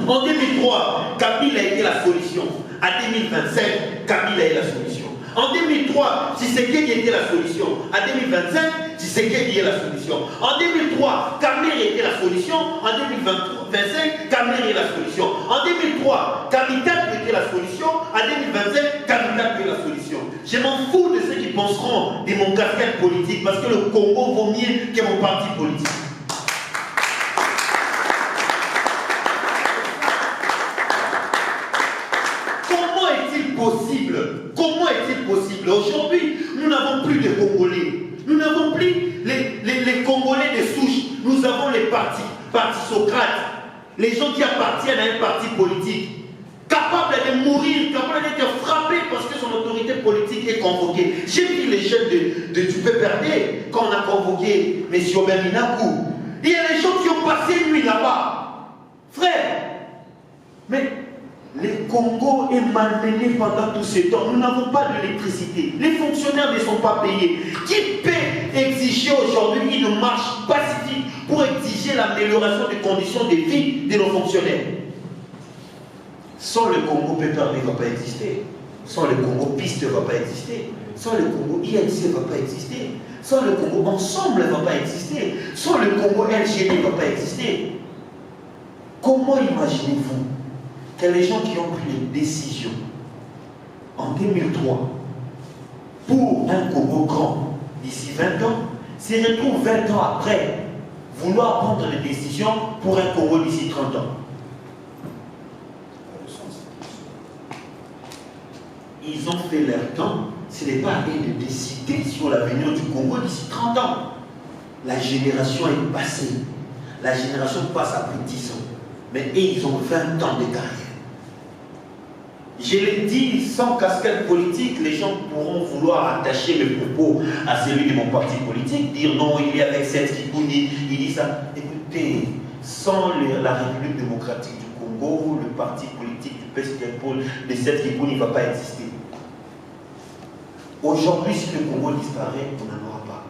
En 2003, Kabila a été la solution. En 2025, Kabila est la solution. En 2003, Tshisekedi était la solution. En 2025, Tshisekedi est la solution. En 2003, Kamere était la solution. En 2025, Kamere est la solution. En 2003, Kamitakou était la solution. En 2025, Kamitakou est la solution. Je m'en fous de ceux qui penseront de mon casquette politique parce que le Congo vaut mieux que mon parti politique. Comment est-il possible? Aujourd'hui, nous n'avons plus de Congolais. Nous n'avons plus les Congolais de souche. Nous avons les partis Socrate. Les gens qui appartiennent à un parti politique. Capables de mourir, capables d'être frappés parce que son autorité politique est convoquée. J'ai vu les jeunes du PPRD quand on a convoqué M. Oberminakou. Il y a des gens qui ont passé une nuit là-bas. Frère, mais le Congo est malmené pendant tous ces temps. Nous n'avons pas d'électricité. Les fonctionnaires ne sont pas payés. Qui peut exiger aujourd'hui une marche pacifique pour exiger l'amélioration des conditions de vie de nos fonctionnaires? Sans le Congo, PPRD ne va pas exister. Sans le Congo, PIST ne va pas exister. Sans le Congo, INC ne va pas exister. Sans le Congo, Ensemble ne va pas exister. Sans le Congo, LGD ne va pas exister. Comment imaginez-vous que les gens qui ont pris les décisions en 2003 pour un Congo grand d'ici 20 ans se retrouvent 20 ans après vouloir prendre des décisions pour un Congo d'ici 30 ans? Ils ont fait leur temps ce n'est pas à eux de décider sur l'avenir du Congo d'ici 30 ans. La génération est passée. La génération passe après 10 ans. Mais eux, ils ont 20 ans de carrière. Je l'ai dit, sans casquette politique, les gens pourront vouloir attacher le propos à celui de mon parti politique, dire non, il est avec Seth Kikouni, il dit ça. Écoutez, sans la République démocratique du Congo, le parti politique du PSDPOL de Seth Kikouni ne va pas exister. Aujourd'hui, si le Congo disparaît, on n'en aura pas.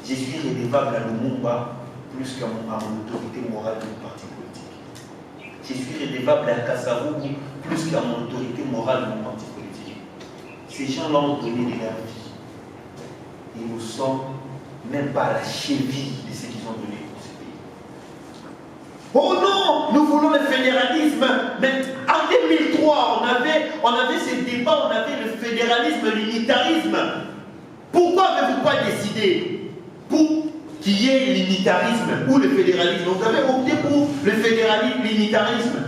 Je suis redevable à Lumumba plus qu'à mon autorité morale du parti politique. Je suis redevable à Kasavubu plus qu'à mon autorité morale de mon parti politique. Ces gens-là ont donné de leur vie. Et nous ne sommes même pas à la cheville de ce qu'ils ont donné pour ce pays. Oh non, nous voulons le fédéralisme. Mais en 2003, on avait ces débats, on avait le fédéralisme, l'unitarisme. Pourquoi n'avez-vous pas décidé pour qu'il y ait l'unitarisme ou le fédéralisme? Vous avez opté pour le fédéralisme, l'unitarisme.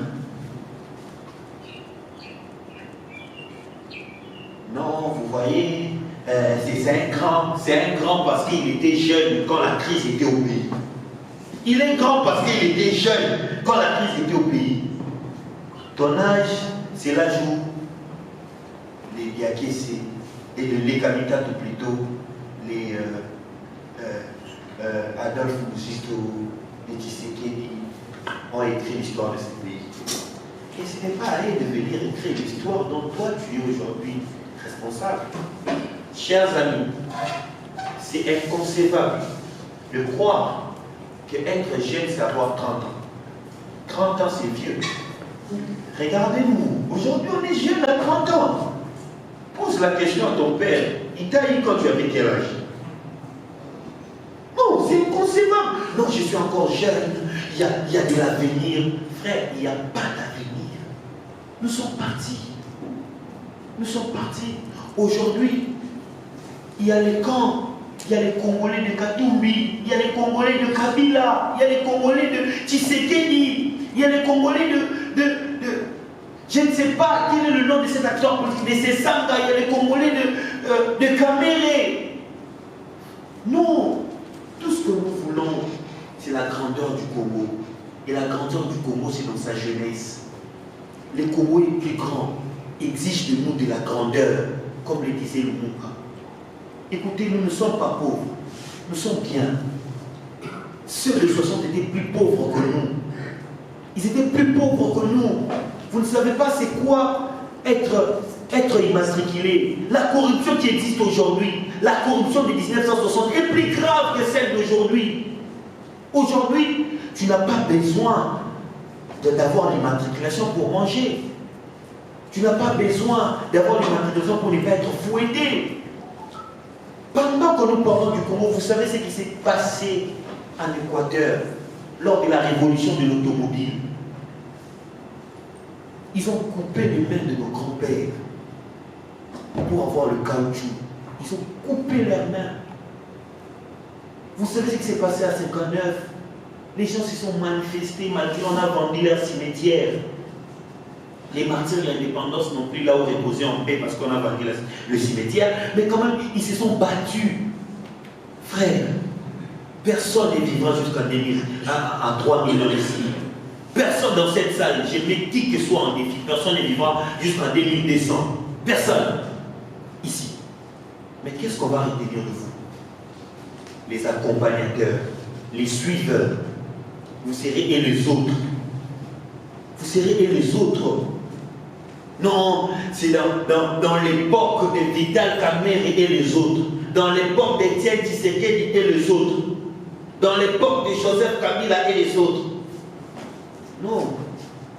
Non, vous voyez, c'est un grand parce qu'il était jeune quand la crise était au pays. Il est grand parce qu'il était jeune quand la crise était au pays. Ton âge, c'est l'âge où les Diakessé et de l'Ekamitato plutôt, les Adolphe Mousito, les Tshisekedi ont écrit l'histoire de ce pays. Et ce n'est pas à eux de venir écrire l'histoire dont toi tu es aujourd'hui responsable. Chers amis, c'est inconcevable de croire qu'être jeune, c'est avoir 30 ans. 30 ans, c'est vieux. Regardez-nous, aujourd'hui on est jeune à 30 ans. Pose la question à ton père, il t'a eu quand tu avais quel âge? Non, c'est inconcevable. Non, je suis encore jeune, il y a de l'avenir. Frère, il n'y a pas d'avenir. Nous sommes partis. Nous sommes partis. Aujourd'hui, il y a les camps. Il y a les Congolais de Katumbi, il y a les Congolais de Kabila, il y a les Congolais de Tshisekedi, il y a les Congolais de je ne sais pas quel est le nom de cet acteur politique, de Sesanga, il y a les Congolais de Kaméré. Non, tout ce que nous voulons, c'est la grandeur du Congo. Et la grandeur du Congo, c'est dans sa jeunesse. Le Congo est plus grand, exige de nous de la grandeur, comme le disait Lumumba. Écoutez, nous ne sommes pas pauvres, nous sommes bien. Ceux de 60 étaient plus pauvres que nous. Ils étaient plus pauvres que nous. Vous ne savez pas c'est quoi être immatriculé. La corruption qui existe aujourd'hui, la corruption de 1960 est plus grave que celle d'aujourd'hui. Aujourd'hui, tu n'as pas besoin d'avoir l'immatriculation pour manger. Tu n'as pas besoin d'avoir l'immatriculation pour ne pas être fouetté. Pendant que nous parlons du Congo, vous savez ce qui s'est passé en Équateur lors de la révolution de l'automobile. Ils ont coupé les mains de nos grands-pères pour avoir le caoutchouc. Ils ont coupé leurs mains. Vous savez ce qui s'est passé à 59? Les gens se sont manifestés malgré qu'on a vendu leur cimetière. Les martyrs de l'indépendance n'ont plus là où reposer en paix parce qu'on a vendu le cimetière. Mais quand même, ils se sont battus. Frère, personne ne vivra jusqu'en 3000 ans ici. Personne dans cette salle, je me dis que soit en défi, personne ne vivra jusqu'en 2200. Personne. Ici. Mais qu'est-ce qu'on va retenir de vous? Les accompagnateurs, les suiveurs. Vous serez et les autres. Vous serez et les autres. Non, c'est dans l'époque de Vital Kamerhe et les autres. Dans l'époque d'Étienne Tshisekedi et les autres. Dans l'époque de Joseph Kabila et les autres. Non.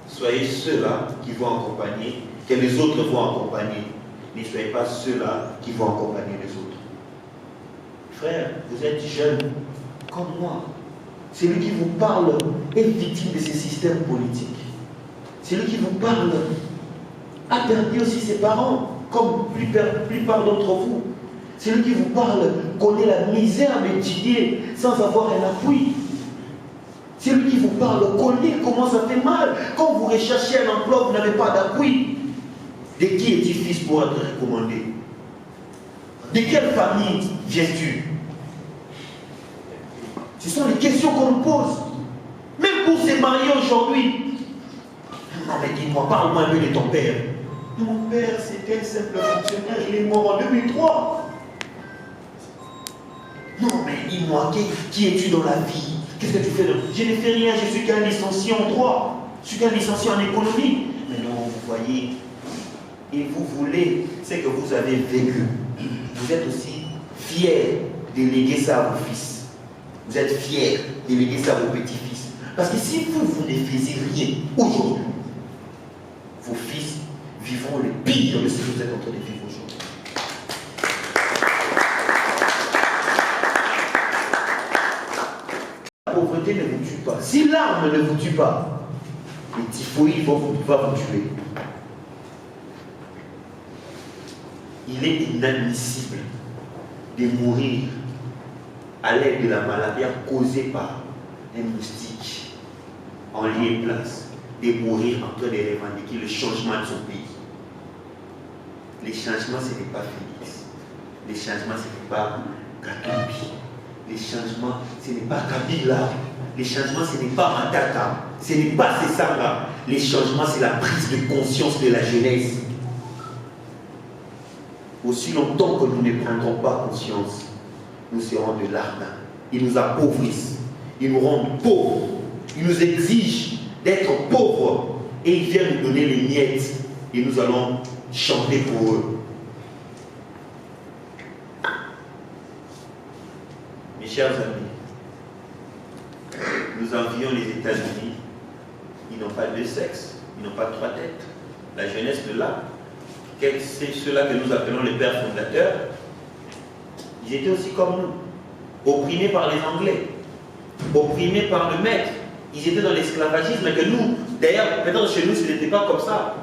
Soyez ceux-là qui vont accompagner, que les autres vont accompagner. Ne soyez pas ceux-là qui vont accompagner les autres. Frère, vous êtes jeune comme moi. Celui qui vous parle est victime de ces systèmes politiques. Celui qui vous parle a perdu aussi ses parents, comme plupart d'entre vous. Celui qui vous parle connaît la misère d'étudier sans avoir un appui. Celui qui vous parle connaît comment ça fait mal. Quand vous recherchez un emploi, vous n'avez pas d'appui. De qui est-il fils pour être recommandé? De quelle famille viens-tu? Ce sont les questions qu'on nous pose. Même pour se marier aujourd'hui. Non mais dis-moi, parle-moi un peu de ton père. Mon père, c'était un simple fonctionnaire, il est mort en 2003. Non mais dis-moi, qui es-tu dans la vie? Qu'est-ce que tu fais? Je ne fais rien, je suis qu'un licencié en droit. Je suis qu'un licencié en économie. Mais non, vous voyez, et vous voulez ce que vous avez vécu. Vous êtes aussi fiers de léguer ça à vos fils. Vous êtes fiers de léguer ça à vos petits-fils. Parce que si vous ne faisiez rien aujourd'hui, vos fils vivront le pire de ce que vous êtes en train de vivre aujourd'hui. La pauvreté ne vous tue pas. Si l'arme ne vous tue pas, les typhoïdes vont vous tuer. Il est inadmissible de mourir à l'aide de la maladie causée par un moustique en lieu et place, de mourir en train de revendiquer le changement de son pays. Les changements, ce n'est pas Félix. Les changements, ce n'est pas Katumbi. Les changements, ce n'est pas Kabila. Les changements, ce n'est pas Matata. Ce n'est pas Sessanga. Les changements, c'est la prise de conscience de la jeunesse. Aussi longtemps que nous ne prendrons pas conscience, nous serons de l'argent. Ils nous appauvrissent. Ils nous rendent pauvres. Ils nous exigent d'être pauvres. Et ils viennent nous donner les miettes. Et nous allons chanter pour eux. Mes chers amis, nous envions les États-Unis. Ils n'ont pas deux sexes, ils n'ont pas trois têtes. La jeunesse de là, c'est ceux-là que nous appelons les pères fondateurs. Ils étaient aussi comme nous, opprimés par les Anglais, opprimés par le maître. Ils étaient dans l'esclavagisme, mais que nous, d'ailleurs, peut-être chez nous, ce n'était pas comme ça.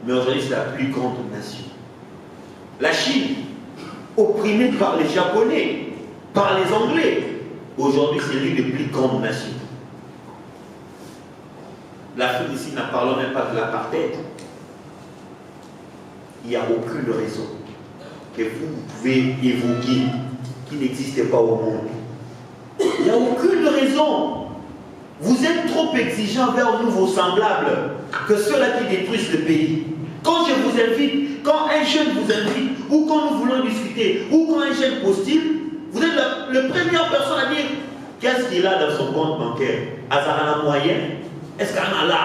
Mais aujourd'hui, c'est la plus grande nation. La Chine, opprimée par les Japonais, par les Anglais. Aujourd'hui, c'est l'une des plus grandes nations. L'Afrique ici, n'en parlons même pas de l'apartheid. Il n'y a aucune raison que vous pouvez évoquer qui n'existe pas au monde. Il n'y a aucune raison. Vous êtes trop exigeants vers nous, vos semblables, que ceux-là qui détruisent le pays. Quand je vous invite, quand un jeune vous invite, ou quand nous voulons discuter, ou quand un jeune postule, vous êtes la première personne à dire qu'est-ce qu'il a dans son compte bancaire. Azarana moyen? Est-ce qu'il en a là?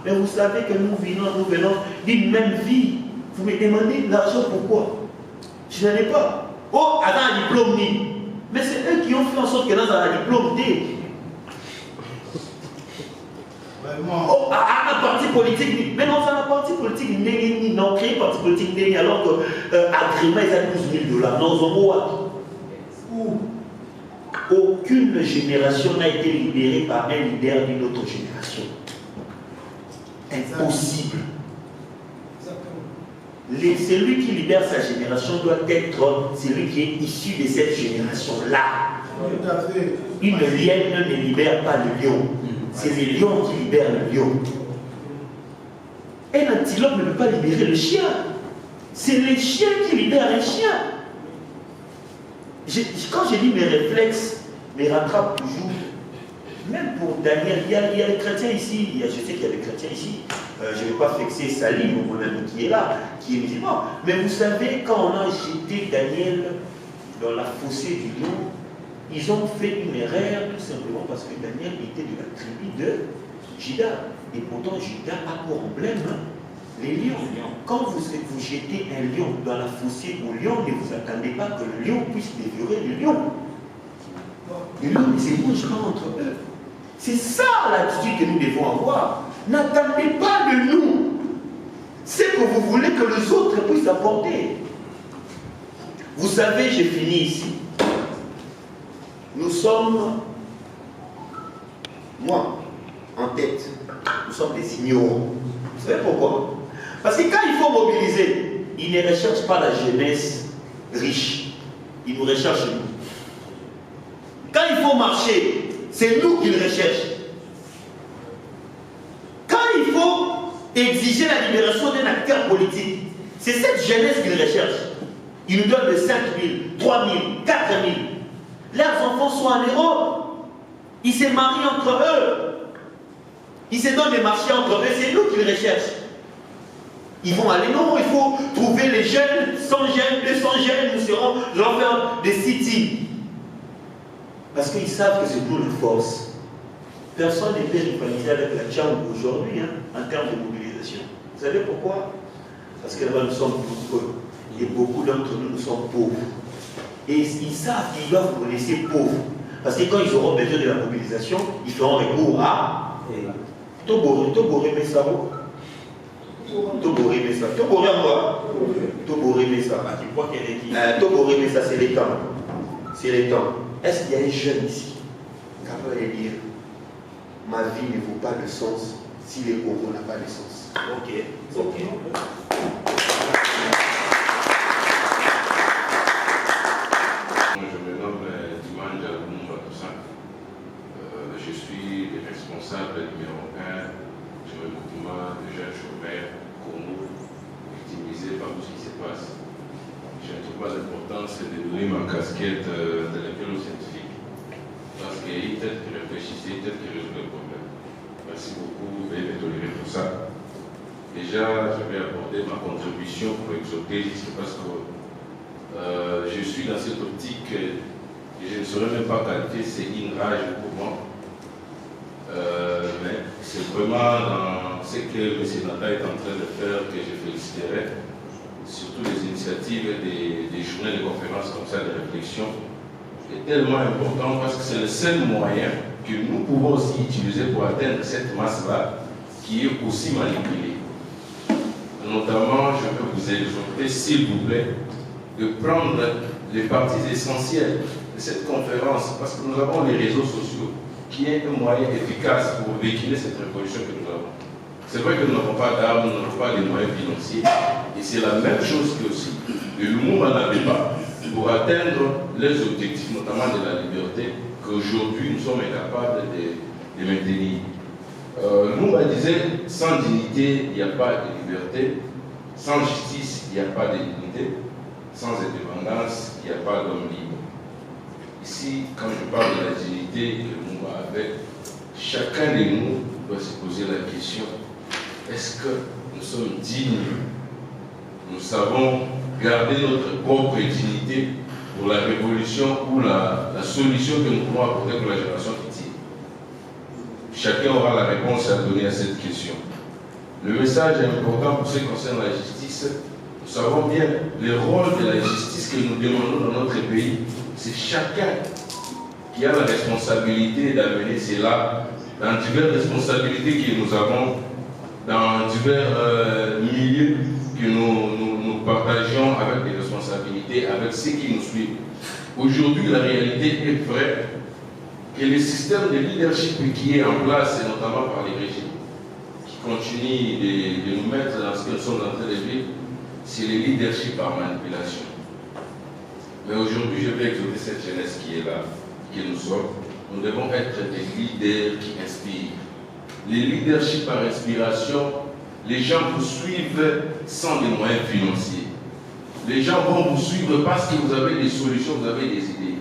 Mais vous savez que nous venons d'une même vie. Vous me demandez de l'argent pourquoi? Je n'en ai pas. Oh, Adam a un diplôme ni. Mais c'est eux qui ont fait en sorte que dans un diplôme D. Oh, à un parti politique. Mais non, c'est un parti politique ni non créé parti politique ni alors que agrément ils ont $12 000. Non, aucune génération n'a été libérée par un leader d'une autre génération. Impossible. Celui qui libère sa génération doit être celui qui est issu de cette génération-là. Une lienne ne libère pas le lion. C'est le lion qui libère le lion. Un antilope ne peut pas libérer le chien. C'est le chien qui libère un chien. Quand je dis mes réflexes, me rattrapent toujours. Même pour Daniel, il y a les chrétiens ici. Je sais qu'il y a des chrétiens ici. Je ne vais pas fixer Salim, mon ami qui est là, qui est musulman. Mais vous savez, quand on a jeté Daniel dans la fossée du lion, ils ont fait une erreur tout simplement parce que Daniel était de la tribu de Juda. Et pourtant, Juda a pour emblème les lions. Quand vous jetez un lion dans la fossée au lion, ne vous attendez pas que le lion puisse dévorer le lion. Le lion ne s'échange pas entre eux. C'est ça l'attitude que nous devons avoir. N'attendez pas de nous ce que vous voulez que les autres puissent apporter. Vous savez, j'ai fini ici. Nous sommes, moi, en tête, nous sommes des ignorants. Vous savez pourquoi? Parce que quand il faut mobiliser, ils ne recherchent pas la jeunesse riche. Ils nous recherchent nous. Quand il faut marcher, c'est nous qu'ils recherchent. Quand il faut exiger la libération d'un acteur politique, c'est cette jeunesse qu'ils recherchent. Ils nous donnent de 5 000, 3 000, 4 000. Leurs enfants sont en Europe. Ils se marient entre eux. Ils se donnent des marchés entre eux. C'est nous qui les recherchent. Ils vont aller, non, il faut trouver les jeunes, 100 jeunes, 200 jeunes, nous serons, nous allons faire des cities. Parce qu'ils savent que c'est nous la force. Personne n'est rivalisé avec la Tchang aujourd'hui, en termes de mobilisation. Vous savez pourquoi? Parce que là-bas nous sommes nombreux. Et beaucoup d'entre nous, nous sommes pauvres. Et ils savent qu'ils doivent nous laisser pauvres. Parce que quand ils auront besoin de la mobilisation, ils feront recours à Toboré Messaro. Toboré Messa. Toboré moi. Toboré Messa. Toboré Messa, c'est les temps. C'est les temps. Est-ce qu'il y a un jeune ici capable de dire ma vie ne vaut pas de sens si le Congo n'a pas de sens? Ok. Je suis le responsable numéro 1 du regroupement de jeunes chômeurs Congo, victimisés par tout ce qui se passe. Je ne trouve pas l'importance de donner ma casquette d'intellectuel scientifique, parce qu'il y a une tête qui réfléchissait, une tête qui résout le problème. Merci beaucoup, veuillez me tolérer pour ça. Déjà, je vais apporter ma contribution pour exhorter, parce que je suis dans cette optique et je ne saurais même pas qualifier, c'est une rage pour moi. Mais c'est vraiment dans ce que M. Nata est en train de faire que je féliciterai, surtout les initiatives des journées de conférences comme ça, de réflexion, est tellement important parce que c'est le seul moyen que nous pouvons aussi utiliser pour atteindre cette masse-là qui est aussi manipulée. Notamment, je peux vous exhorter, s'il vous plaît, de prendre les parties essentielles de cette conférence, parce que nous avons les réseaux sociaux, qui est un moyen efficace pour véhiculer cette révolution que nous avons. C'est vrai que nous n'avons pas d'armes, nous n'avons pas de moyens financiers, et c'est la même chose que aussi. Le Lumumba n'avait pas pour atteindre les objectifs, notamment de la liberté, qu'aujourd'hui nous sommes incapables de maintenir. Lumumba disait, sans dignité, il n'y a pas de liberté, sans justice, il n'y a pas de dignité, sans indépendance, il n'y a pas d'homme libre. Ici, quand je parle de la dignité que Lumumba avait, chacun de nous doit se poser la question, est-ce que nous sommes dignes? Nous savons garder notre propre dignité pour la révolution ou la solution que nous pouvons apporter pour la génération qui tire? Chacun aura la réponse à donner à cette question. Le message est important pour ce qui concerne la justice. Nous savons bien le rôle de la justice que nous demandons dans notre pays. C'est chacun qui a la responsabilité d'amener cela dans diverses responsabilités que nous avons, dans divers milieux que nous partageons avec des responsabilités, avec ceux qui nous suivent. Aujourd'hui, la réalité est vraie que le système de leadership qui est en place, et notamment par les régimes, qui continuent de nous mettre dans ce que nous sommes en train de vivre, c'est le leadership par manipulation. Mais aujourd'hui, je vais exhorter cette jeunesse qui est là, qui nous sommes. Nous devons être des leaders qui inspirent. Le leadership par inspiration, les gens vous suivent sans des moyens financiers. Les gens vont vous suivre parce que vous avez des solutions, vous avez des idées.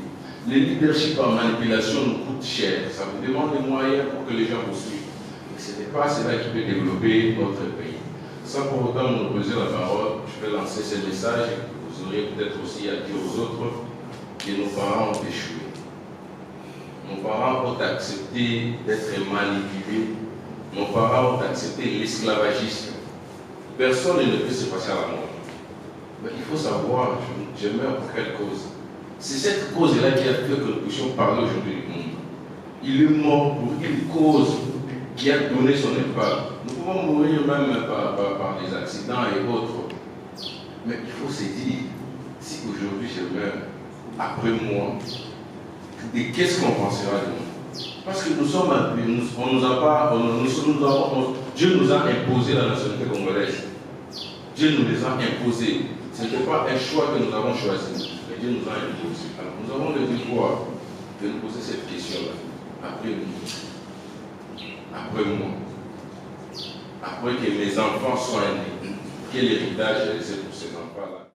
Le leadership par manipulation nous coûte cher. Ça vous demande des moyens pour que les gens vous suivent. Et ce n'est pas cela qui peut développer notre pays. Sans pour autant monopoliser la parole, je vais lancer ce message. Vous aurez peut-être aussi à dire aux autres que nos parents ont échoué. Nos parents ont accepté d'être manipulés. Nos parents ont accepté l'esclavagisme. Personne ne peut se passer à la mort. Mais il faut savoir, je meurs pour quelle cause. C'est cette cause-là qui a fait que nous puissions parler aujourd'hui du monde. Il est mort pour une cause qui a donné son épargne. Nous pouvons mourir même par des accidents et autres. Mais il faut se dire, si aujourd'hui je meurs, après moi, qu'est-ce qu'on pensera de nous? Parce que nous sommes, on nous a pas, Dieu nous a imposé la nationalité congolaise. Dieu nous les a imposés. Ce n'était pas un choix que nous avons choisi, mais Dieu nous a imposé. Alors nous avons le devoir de nous poser cette question-là. Après nous, après moi, après que mes enfants soient nés, quel héritage j'ai laissé pour ces enfants-là?